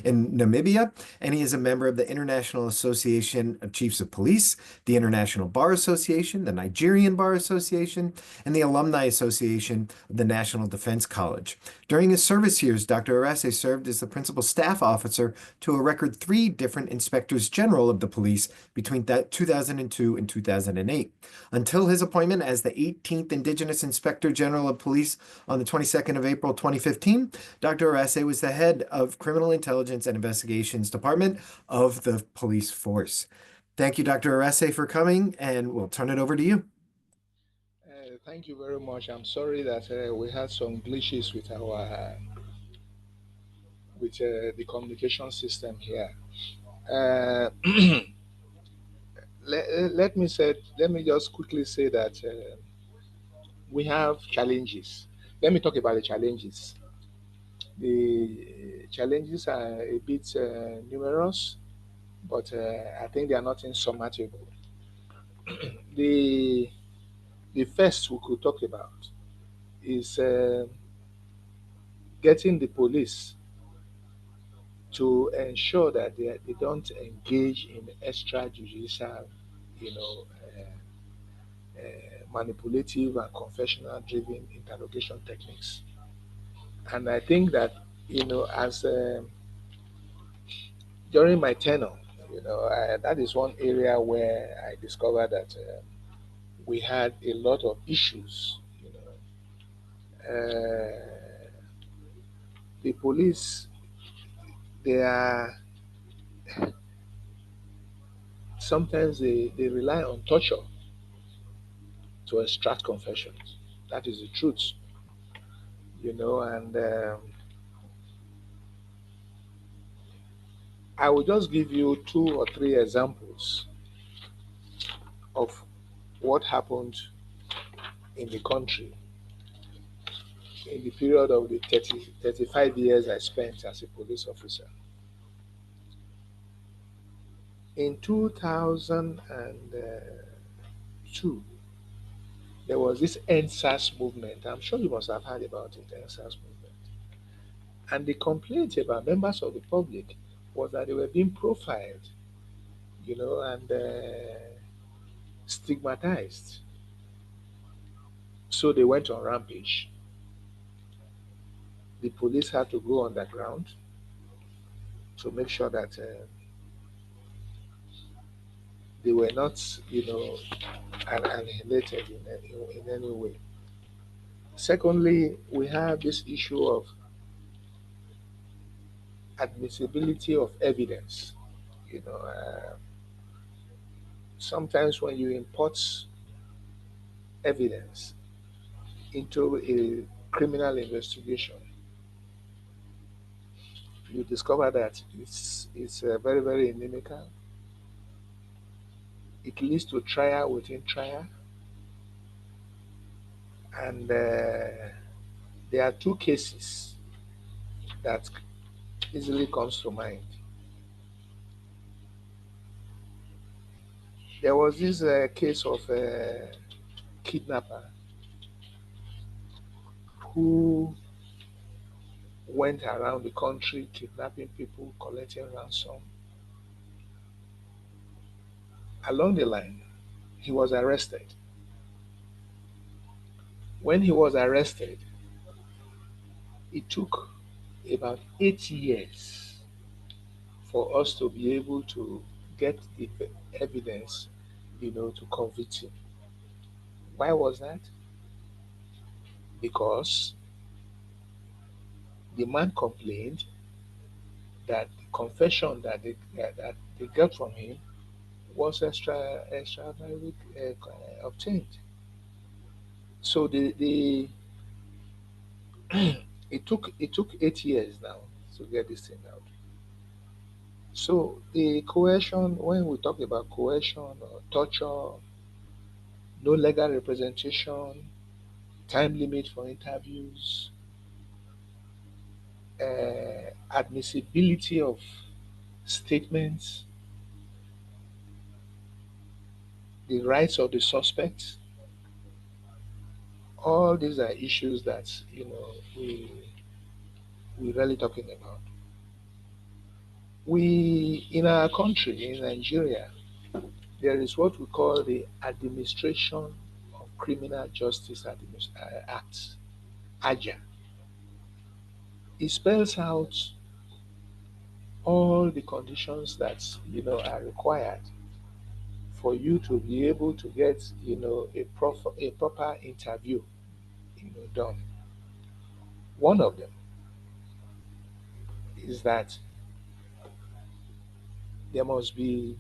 in Namibia, and he is a member of the International Association of Chiefs of Police, the International Bar Association, the Nigerian Bar Association, and the Alumni Association of the National Defense College. During his service years, Dr. Arase served as the principal staff officer to a record 3 different inspectors general of the police between 2002 and 2008. Until his appointment as the 18th Indigenous Inspector General of Police on the 22nd of April 2015, Dr. Arase was the head of Criminal Intelligence and Investigations Department of the police force. Thank you, Dr. Arase, for coming, and we'll turn it over to you. Thank you very much. I'm sorry that we had some glitches with our the communication system here. Let me just quickly say that we have challenges. Let me talk about the challenges. The challenges are a bit numerous, but I think they are not insurmountable. The first we could talk about is getting the police to ensure that they don't engage in extrajudicial, manipulative and confessional-driven interrogation techniques. And I think that, as during my tenure, that is one area where I discovered that we had a lot of issues. The police, they are sometimes they rely on torture to extract confessions. That is the truth, and I will just give you 2 or 3 examples of what happened in the country in the period of the 35 years I spent as a police officer. In 2002, there was this NSAS movement. I'm sure you must have heard about it, NSAS movement. And the complaint about members of the public was that they were being profiled, and stigmatized. So they went on rampage. The police had to go underground to make sure that they were not, annihilated in any way. Secondly, we have this issue of admissibility of evidence. Sometimes when you import evidence into a criminal investigation, you discover that it's very, very inimical. It leads to trial within trial. And there are 2 cases that easily comes to mind. There was this case of a kidnapper who went around the country kidnapping people, collecting ransom. Along the line, he was arrested. When he was arrested, it took about 8 years for us to be able to get the evidence, to convict him. Why was that? Because the man complained that the confession that they got from him was extra obtained. So the it took 8 years now to get this thing out. So the coercion, when we talk about coercion or torture, no legal representation, time limit for interviews, admissibility of statements, the rights of the suspect, all these are issues that we're really talking about. We in our country, in Nigeria, there is what we call the Administration of Criminal Justice Act, AJA. It spells out all the conditions that are required for you to be able to get a proper interview done. One of them is that there must be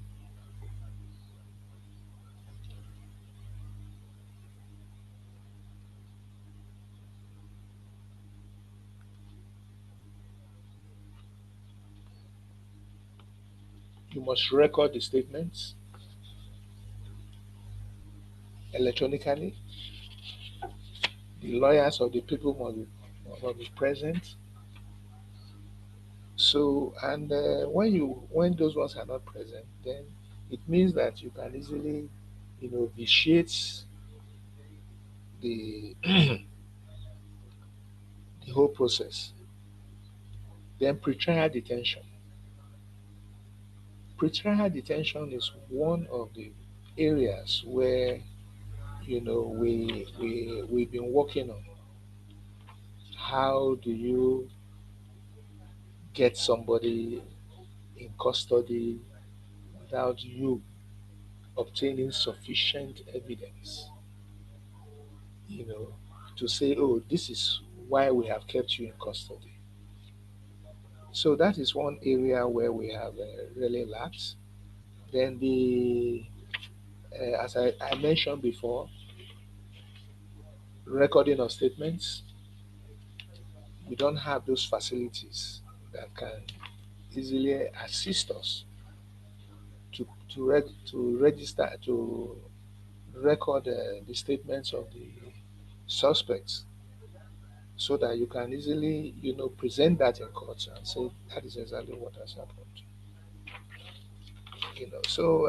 you must record the statements electronically. The lawyers of the people must be present. So, and when those ones are not present, then it means that you can easily, vitiate the the whole process. Then pretrial detention. Pretrial detention is one of the areas where we've been working on. How do you get somebody in custody without you obtaining sufficient evidence, to say, oh, this is why we have kept you in custody. So that is one area where we have really lapsed. Then as I mentioned before, recording of statements, we don't have those facilities that can easily assist us to register, to record the statements of the suspects, so that you can easily present that in court and say that is exactly what has happened. So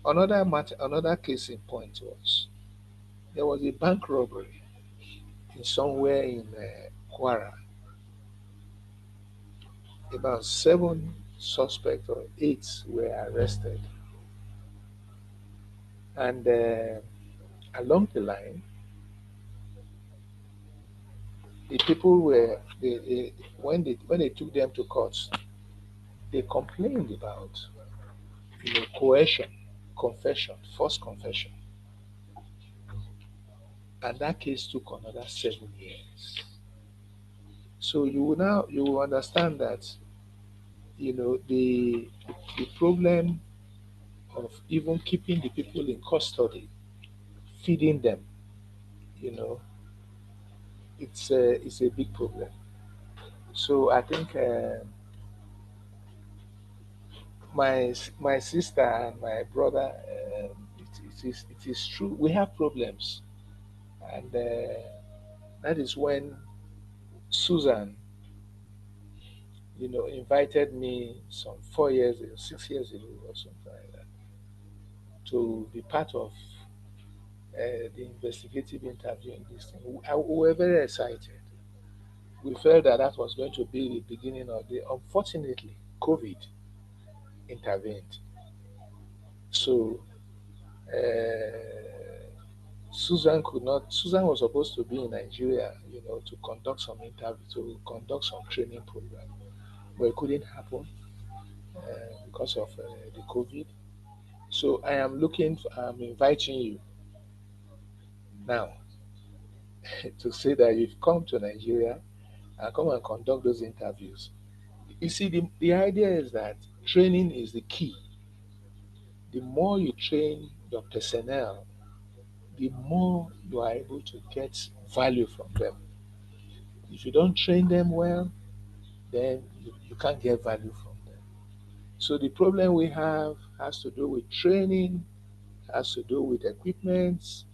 another case in point was there was a bank robbery in somewhere in Kwara. About 7 suspects or 8 were arrested, and along the line, the people were when they took them to court, they complained about coercion, confession, false confession, and that case took another 7 years. So you will understand that the problem of even keeping the people in custody, feeding them, it's a big problem. So I think my sister and my brother, it is true we have problems, and that is when Susan invited me some 4 years ago, 6 years ago, or something like that, to be part of the investigative interviewing this thing. We were very excited. We felt that that was going to be the beginning of the. Unfortunately, COVID intervened. So Susan could not. Susan was supposed to be in Nigeria, to conduct some interview, to conduct some training program, but it couldn't happen because of the COVID. So I'm inviting you now to say that you've come to Nigeria and come and conduct those interviews. You see, the idea is that training is the key. The more you train your personnel, the more you are able to get value from them. If you don't train them well, then you can't get value from them. So the problem we have has to do with training, has to do with equipment,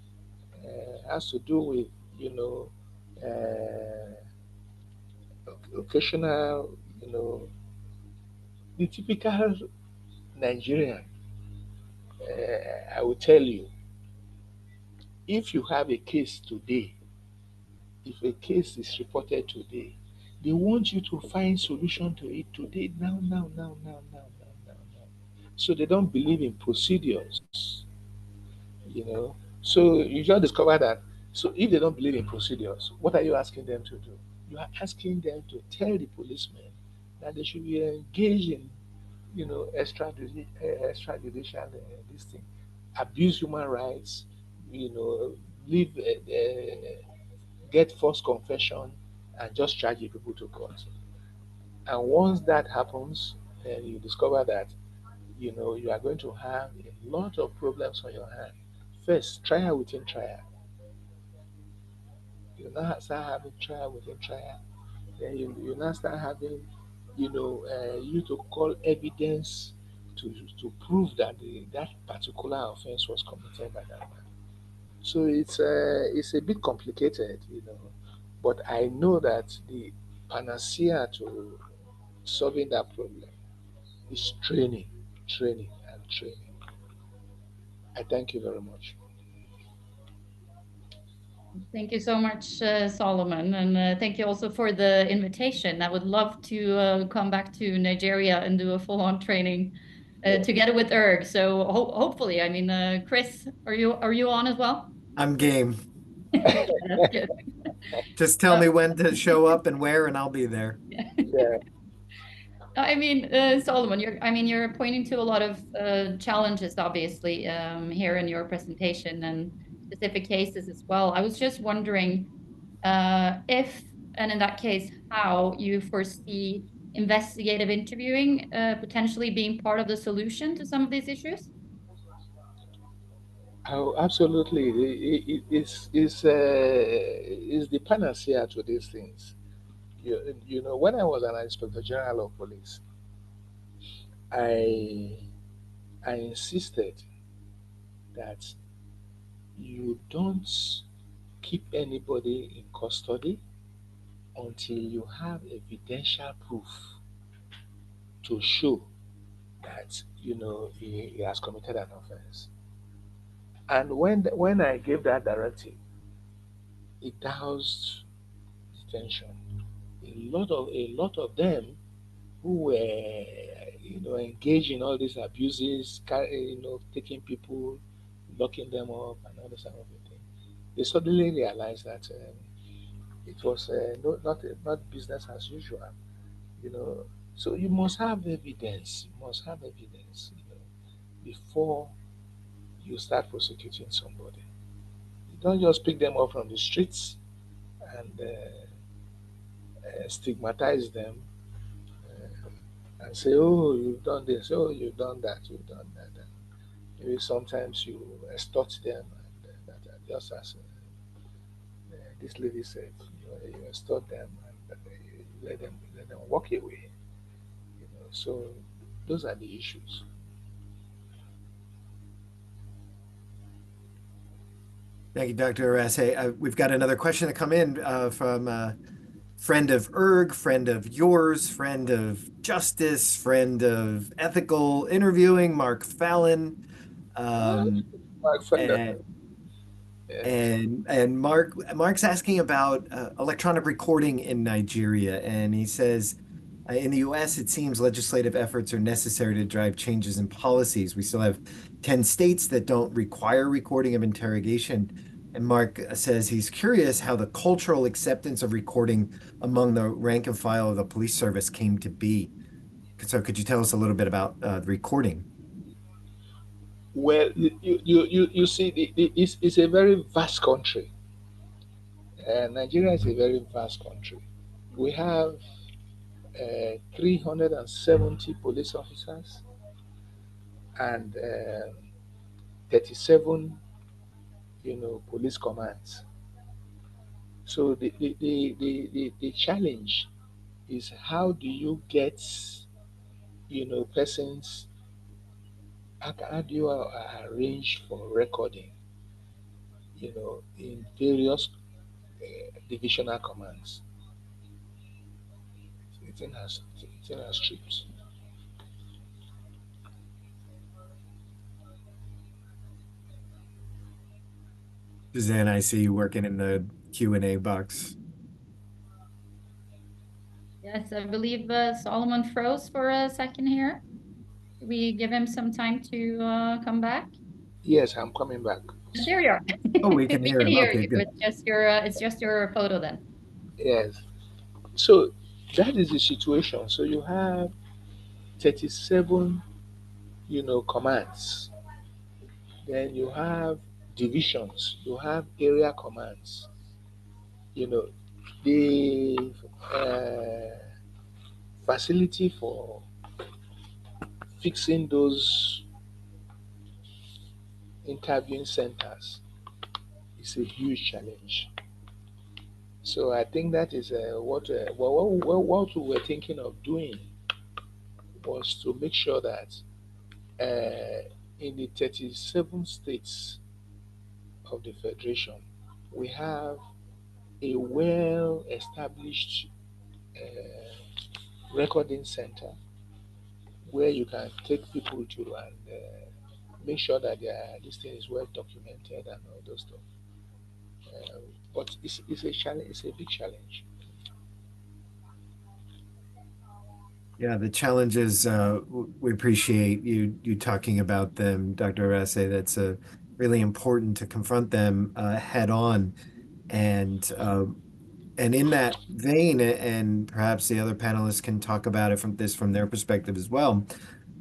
has to do with, uh, occasional, the typical Nigerian, I will tell you, if you have a case today, if a case is reported today, they want you to find solution to it today, now, now, now, now, now, now, now, now. So they don't believe in procedures, you know. So you just discover that. So if they don't believe in procedures, what are you asking them to do? You are asking them to tell the policemen that they should be engaged in, extrajudicial this thing, abuse human rights, leave, get false confession, and just charge the people to court. And once that happens, then you discover that you are going to have a lot of problems on your hand. First, trial within trial. You now start having trial within trial. Then you now start having, you to call evidence to prove that that particular offense was committed by that man. So it's a bit complicated, but I know that the panacea to solving that problem is training, training, and training. I thank you very much. Thank you so much, Solomon, and thank you also for the invitation. I would love to come back to Nigeria and do a full-on training together with iIIRG. So hopefully, I mean, Chris, are you on as well? I'm game. Okay, that's good. Just tell me when to show up and where, and I'll be there. Yeah. I mean, Solomon, you're pointing to a lot of challenges, obviously, here in your presentation and specific cases as well. I was just wondering if, and in that case, how you foresee investigative interviewing potentially being part of the solution to some of these issues? Oh, absolutely. It's the panacea to these things. When I was an inspector general of police, I I insisted that you don't keep anybody in custody until you have evidential proof to show that he has committed an offense. And when I gave that directive, it doused detention. A lot of them who were engaged in all these abuses, taking people, locking them up, and all this kind of thing. They suddenly realized that it was not business as usual. You know, so you must have evidence. You must have evidence. Before you start prosecuting somebody. You don't just pick them up from the streets and stigmatize them and say, "Oh, you've done this. Oh, you've done that. You've done that." And maybe sometimes you extort them, and just as this lady said, you extort them and you let them walk away. So those are the issues. Thank you, Dr. Arase. We've got another question to come in from friend of IIRG, friend of yours, friend of justice, friend of ethical interviewing, Mark Fallon. Um, My friend, and yeah. and Mark's asking about electronic recording in Nigeria, and he says in the U.S. it seems legislative efforts are necessary to drive changes in policies. We still have 10 states that don't require recording of interrogation. And Mark says he's curious how the cultural acceptance of recording among the rank and file of the police service came to be. So could you tell us a little bit about recording? Well, you see, it's a very vast country. Nigeria is a very vast country. We have 370 police officers and 37, police commands. So the challenge is how do you get, persons, how do you arrange for recording, in various divisional commands. It has trips. Suzanne, I see you working in the Q&A box. Yes, I believe Solomon froze for a second here. We give him some time to come back. Yes, I'm coming back. There you are. Oh, we can hear him. hear Okay, you. good. It's just your photo then. Yes. So that is the situation. So you have 37, commands. Then you have divisions. You have area commands. The facility for fixing those interviewing centers is a huge challenge. So I think that is what we were thinking of doing was to make sure that in the 37 states of the federation, we have a well-established recording center where you can take people to and make sure that this thing is well documented and all those stuff. Uh, but it's a challenge. It's a big challenge. Yeah, the challenges, we appreciate you talking about them, Dr. Arase. That's really important to confront them head on. And in that vein, and perhaps the other panelists can talk about it from their perspective as well.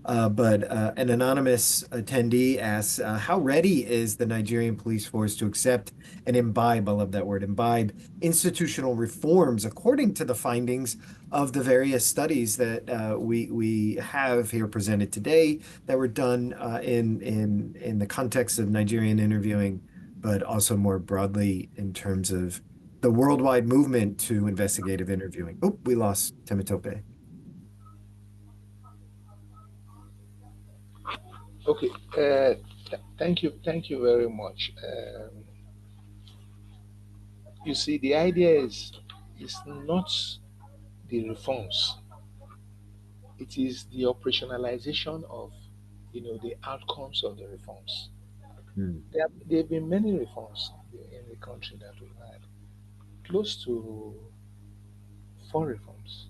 But an anonymous attendee asks, how ready is the Nigerian police force to accept and imbibe, I love that word, imbibe, institutional reforms according to the findings of the various studies that we have here presented today that were done in the context of Nigerian interviewing, but also more broadly in terms of the worldwide movement to investigative interviewing. Oh, we lost Temitope. Okay. Thank you very much. You see, the idea is not the reforms; it is the operationalization of, the outcomes of the reforms. Hmm. There have been many reforms in the country that we've had, close to four reforms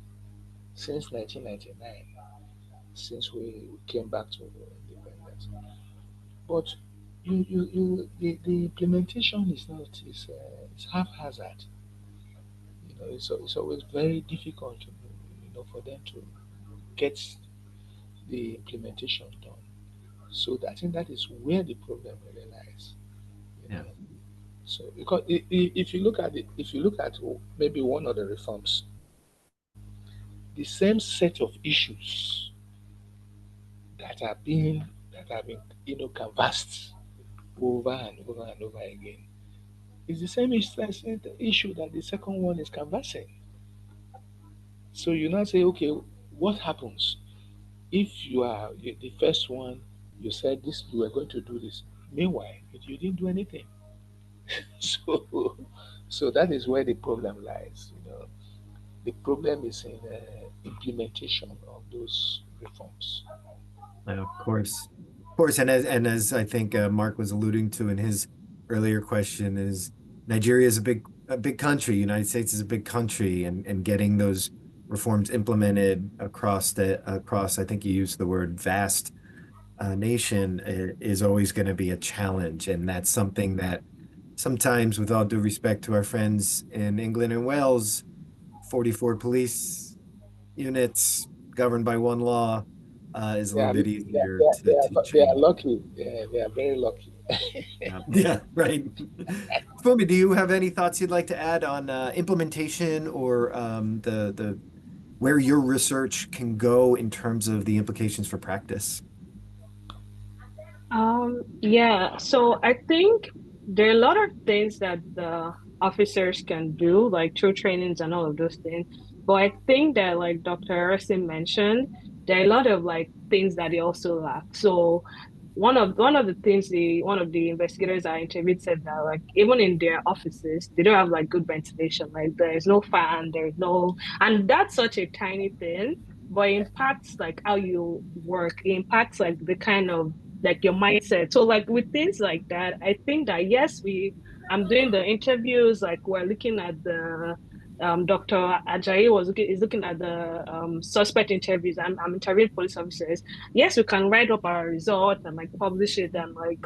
since 1999, since we came back to independence. But the implementation is not it's haphazard. It's always very difficult to, for them to get the implementation done. So I think that is where the problem really lies. You Yeah. know. So because if you look at it, if you look at maybe one of the reforms, the same set of issues that have been canvassed over and over and over again is the same issue that the second one is canvassing. So you now say, okay, what happens if the first one, you said this, you were going to do this. Meanwhile, you didn't do anything. So, so that is where the problem lies. The problem is in implementation of those reforms. Of course. Of course, and as I think Mark was alluding to in his earlier question, is Nigeria is a big country. United States is a big country, and getting those reforms implemented across I think you used the word vast nation is always going to be a challenge, and that's something that sometimes, with all due respect to our friends in England and Wales, 44 police units governed by one law is a They little are, bit they are, easier they are, they to are, they are change. lucky. They are very lucky. Yeah, yeah, right. Fumi, do you have any thoughts you'd like to add on implementation or the where your research can go in terms of the implications for practice? Yeah, so I think there are a lot of things that the officers can do, like through trainings and all of those things. But I think that, like Dr. Harrison mentioned, there are a lot of like things that they also lack. So one of the things one of the investigators I interviewed said that like even in their offices, they don't have like good ventilation. Like there's no fan, there's no, and that's such a tiny thing, but it impacts like how you work. It impacts like the kind of like your mindset. So like with things like that, I think that yes, I'm doing the interviews, like we're looking at the Dr. Ajayi is looking at the suspect interviews. I'm interviewing police officers. Yes, we can write up our results and like publish it and like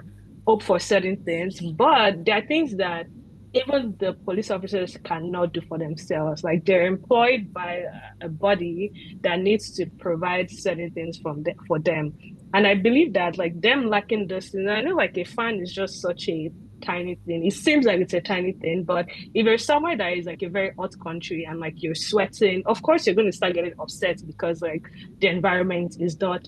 hope for certain things, but there are things that even the police officers cannot do for themselves. Like they're employed by a body that needs to provide certain things for them. And I believe that like them lacking this, and I know like a fan is just such a tiny thing. It seems like it's a tiny thing, but if you're somewhere that is like a very hot country and like you're sweating, of course you're going to start getting upset because like the environment is not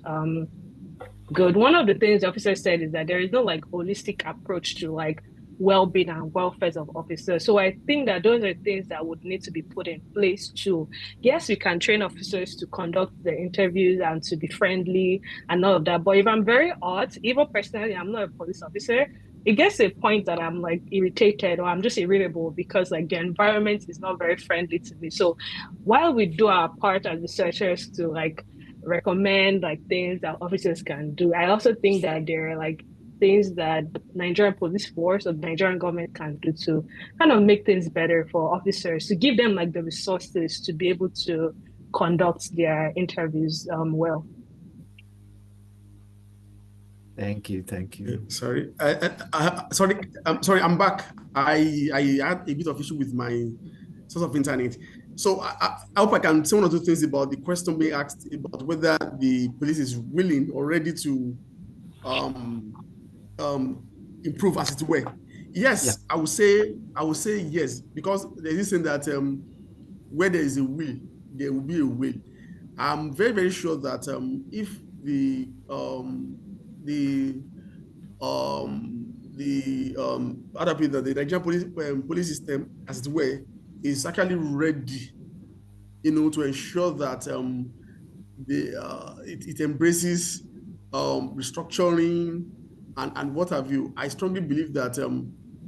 good. One of the things the officer said is that there is no like holistic approach to like well-being and welfare of officers. So I think that those are things that would need to be put in place too. Yes, we can train officers to conduct the interviews and to be friendly and all of that. But if I'm very hot, even personally, I'm not a police officer, it gets a point that I'm like irritated or I'm just irritable because like the environment is not very friendly to me. So while we do our part as researchers to like recommend like things that officers can do, I also think that there are like things that the Nigerian police force or the Nigerian government can do to kind of make things better for officers, to give them like the resources to be able to conduct their interviews well. Thank you, thank you. Sorry, sorry, I'm back. I had a bit of issue with my source of internet. So I hope I can say one or two things about the question being asked about whether the police is willing or ready to improve as it were. Yes, Yeah. I would say yes, because there's this thing that where there is a will, there will be a will. I'm very, very sure that if other people, the Nigerian police system, as it were, is actually ready, to ensure that it embraces restructuring and what have you. I strongly believe that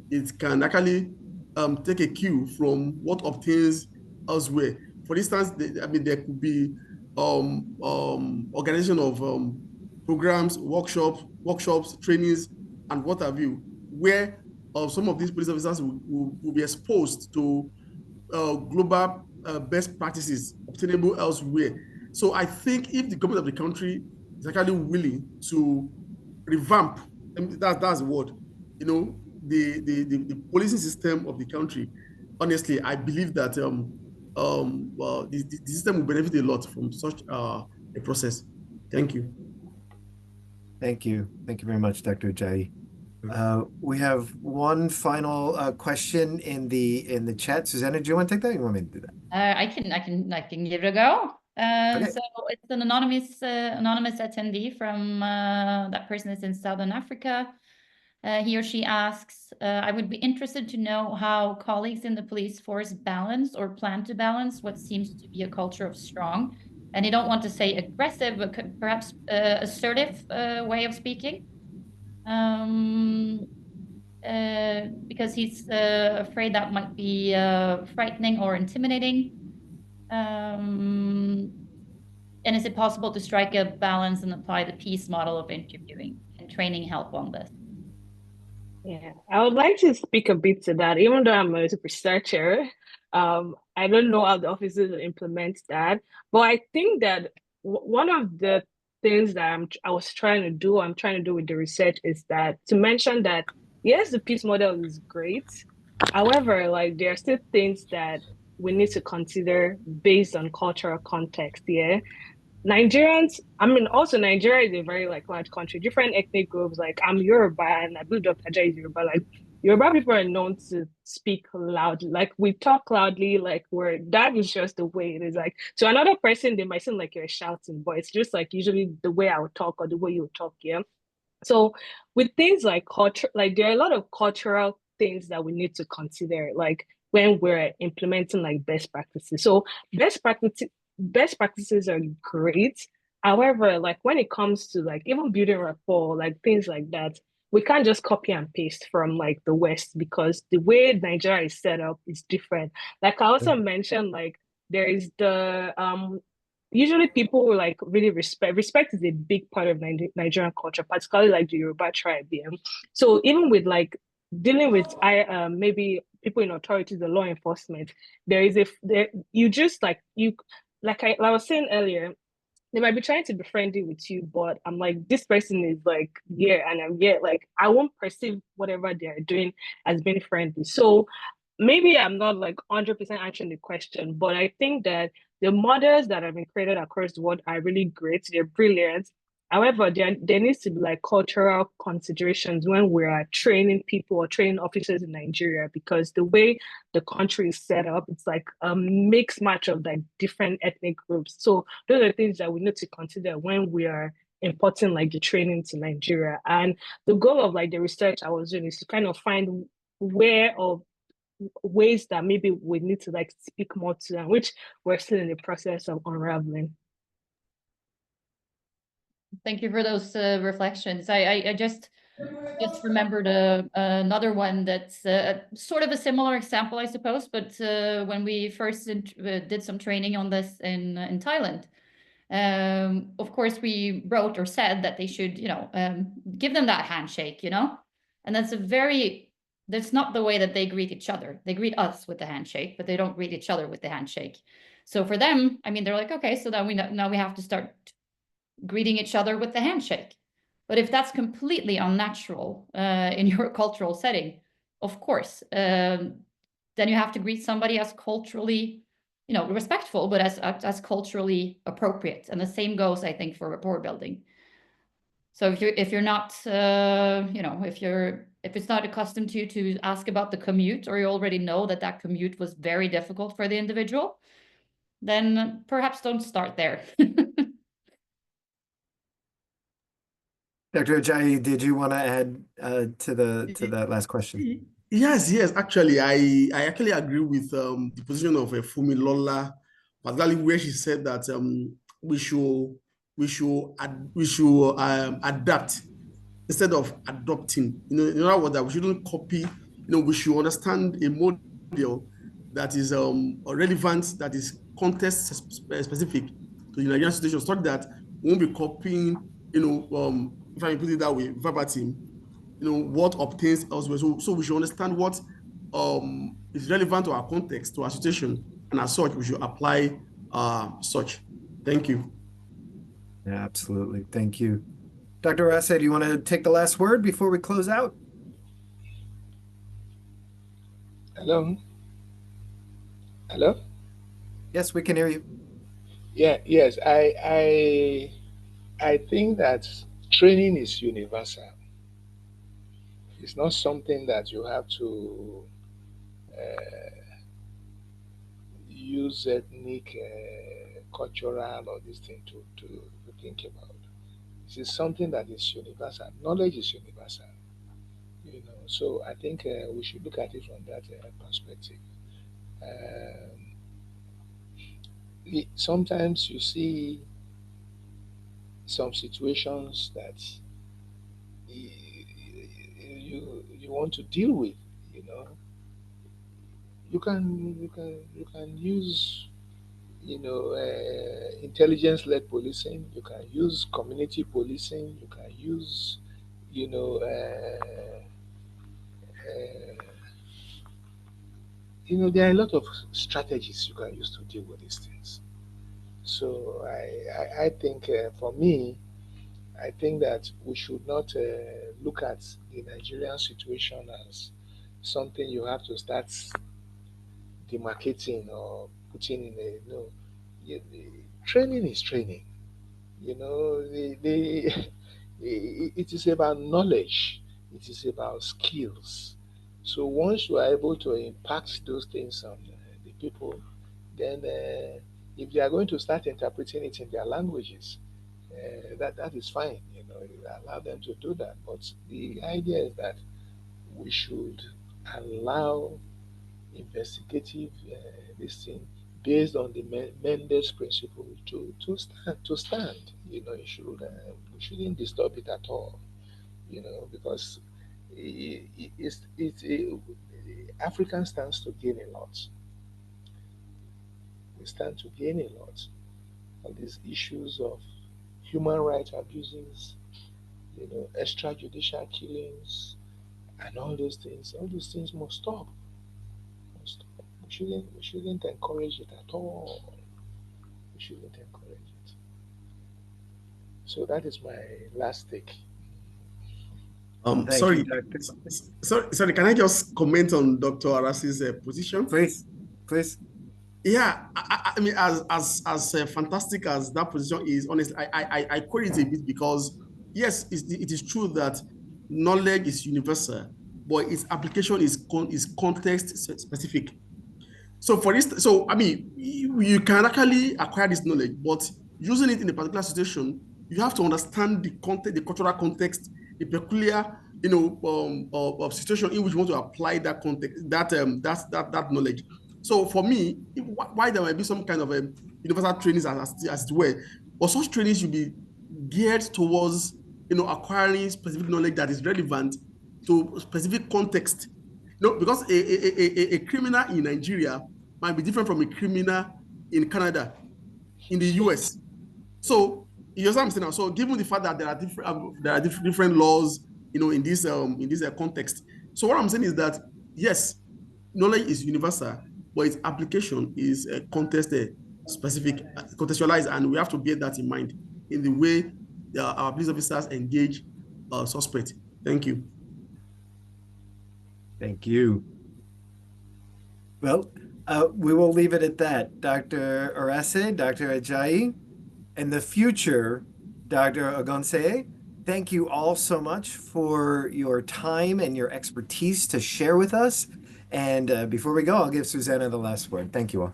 it can actually take a cue from what obtains elsewhere. For instance, there could be organization of programs, workshops, trainings, and what have you, where some of these police officers will be exposed to global best practices obtainable elsewhere. So I think if the government of the country is actually willing to revamp, and that's the word, the policing system of the country, honestly, I believe that the system will benefit a lot from such a process. Thank you. Thank you. Thank you very much, Dr. Ajayi. We have one final question in the chat. Susanna, do you want to take that? Or you want me to do that? I can give it a go. Okay. So it's an anonymous attendee from that person is in Southern Africa. He or she asks, I would be interested to know how colleagues in the police force balance or plan to balance what seems to be a culture of strong, and they don't want to say aggressive, but perhaps assertive way of speaking. Because he's afraid that might be frightening or intimidating. And is it possible to strike a balance and apply the peace model of interviewing and training help on this? Yeah, I would like to speak a bit to that. Even though I'm a researcher, I don't know how the offices implement that. But I think that one of the things that I'm trying to do with the research is that to mention that yes, the peace model is great. However, like there are still things that we need to consider based on cultural context. Yeah. Nigerians, I mean, also Nigeria is a very like large country, different ethnic groups. Like I'm Yoruba and I believe Dr. Ajay is Yoruba. Like Yoruba people are known to speak loudly. Like we talk loudly, like that is just the way it is. Like to another person, they might seem like you're shouting, but it's just like usually the way I would talk or the way you would talk, yeah. So with things like culture, like there are a lot of cultural things that we need to consider, like when we're implementing like best practices. So best practices are great. However, like when it comes to like even building rapport, like things like that, we can't just copy and paste from like the West because the way Nigeria is set up is different. Like I also mentioned, like there is the usually people will like really respect is a big part of Nigerian culture, particularly like the Yoruba tribe. Yeah. So even with like dealing with maybe people in authorities, the law enforcement, you just like you like I was saying earlier, they might be trying to be friendly with you, but I'm like, this person is like, yeah, and I'm yeah, like I won't perceive whatever they're doing as being friendly. So maybe I'm not like 100% answering the question, but I think that the models that have been created across the world are really great. They're brilliant. However, there needs to be like cultural considerations when we are training people or training officers in Nigeria because the way the country is set up, it's like a mixed match of like different ethnic groups. So those are things that we need to consider when we are importing like the training to Nigeria. And the goal of like the research I was doing is to kind of find where of ways that maybe we need to like speak more to them, which we're still in the process of unraveling. Thank you for those reflections. I just remembered another one that's sort of a similar example, I suppose. But when we first did some training on this in Thailand, of course we wrote or said that they should, give them that handshake, and that's not the way that they greet each other. They greet us with the handshake, but they don't greet each other with the handshake. So for them, I mean, they're like, okay, so then now we have to start greeting each other with the handshake. But if that's completely unnatural in your cultural setting, of course, then you have to greet somebody as culturally, respectful, but as culturally appropriate. And the same goes, I think, for rapport building. So if you're not, if it's not accustomed to ask about the commute, or you already know that commute was very difficult for the individual, then perhaps don't start there. Dr. Ajayi, did you want to add to that last question? Yes. Actually, I actually agree with the position of Fumilola, particularly where she said that we should adapt instead of adopting. In other words, that we shouldn't copy. We should understand a model that is relevant, that is context specific to the Nigerian situation, so that we won't be copying. If I put it that way, verbatim. What obtains elsewhere. So we should understand what is relevant to our context, to our situation, and as such, we should apply such. Thank you. Yeah, absolutely. Thank you. Dr. Rasa, do you want to take the last word before we close out? Hello? Hello? Yes, we can hear you. Yes. I think that training is universal. It's not something that you have to use ethnic, cultural, or this thing to think about. This is something that is universal. Knowledge is universal. So I think we should look at it from that perspective. Um, Sometimes you see some situations that you want to deal with. You know, you can use intelligence-led policing. You can use community policing. You can use, there are a lot of strategies you can use to deal with these things. So I think for me, I think that we should not look at the Nigerian situation as something you have to start demarcating or putting in a no. Training is training. It is about knowledge. It is about skills. So once you are able to impact those things on the people, then if they are going to start interpreting it in their languages, that is fine. You allow them to do that. But the idea is that we should allow investigative this thing based on the Mendes principle to stand. We shouldn't disturb it at all. Because African stands to gain a lot. We stand to gain a lot on these issues of human rights abuses, extrajudicial killings, and all those things. All those things must stop. Must stop. We shouldn't encourage it at all. We shouldn't encourage it. So that is my last take. Thank Sorry, you, Doctor. sorry. Can I just comment on Dr. Arasi's position? Please. Yeah, I mean, as fantastic as that position is, honestly, I query it a bit because yes, it is true that knowledge is universal, but its application is context specific. So for instance, I mean, you can actually acquire this knowledge, but using it in a particular situation, you have to understand the context, the cultural context, the peculiar, situation in which you want to apply that context, that knowledge. So for me, why there might be some kind of a universal trainings as it were, but such trainings should be geared towards, acquiring specific knowledge that is relevant to specific context. Because a criminal in Nigeria might be different from a criminal in Canada, in the US. So you understand what I'm saying now? So given the fact that there are different laws, in this context. So what I'm saying is that yes, knowledge is universal, but its application is context specific, contextualized, and we have to bear that in mind in the way our police officers engage suspects. Thank you. Thank you. Well, we will leave it at that. Dr. Arase, Dr. Ajayi, in the future, Dr. Ogonse, thank you all so much for your time and your expertise to share with us. And before we go, I'll give Susanna the last word. Thank you all.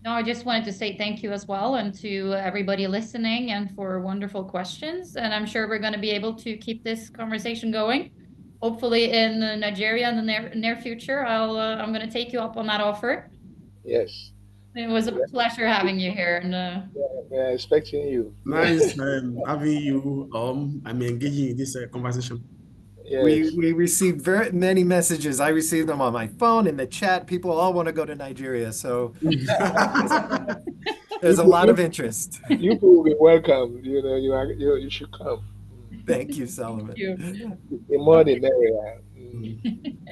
No, I just wanted to say thank you as well, and to everybody listening, and for wonderful questions. And I'm sure we're going to be able to keep this conversation going. Hopefully in Nigeria in the near future. I'm going to take you up on that offer. Yes. It was a pleasure having you here. And we're expecting you. Nice having you. I'm engaging in this conversation. Yes. We received very many messages. I received them on my phone, in the chat. People all want to go to Nigeria. So there's a lot of interest. You people will be welcome. You should come. Thank you, Solomon. Thank you. The more the merrier.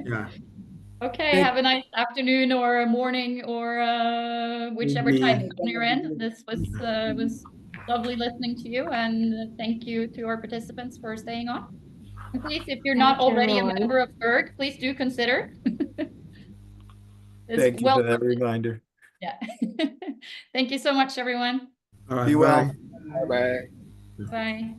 Yeah. Okay, have a nice afternoon or morning or whichever time it's on your end. This was lovely listening to you, and thank you to our participants for staying on. And please, if you're not already a member of IIIRG, please do consider. Thank you for that reminder. Yeah. Thank you so much, everyone. All right. Be well. Bye. Bye.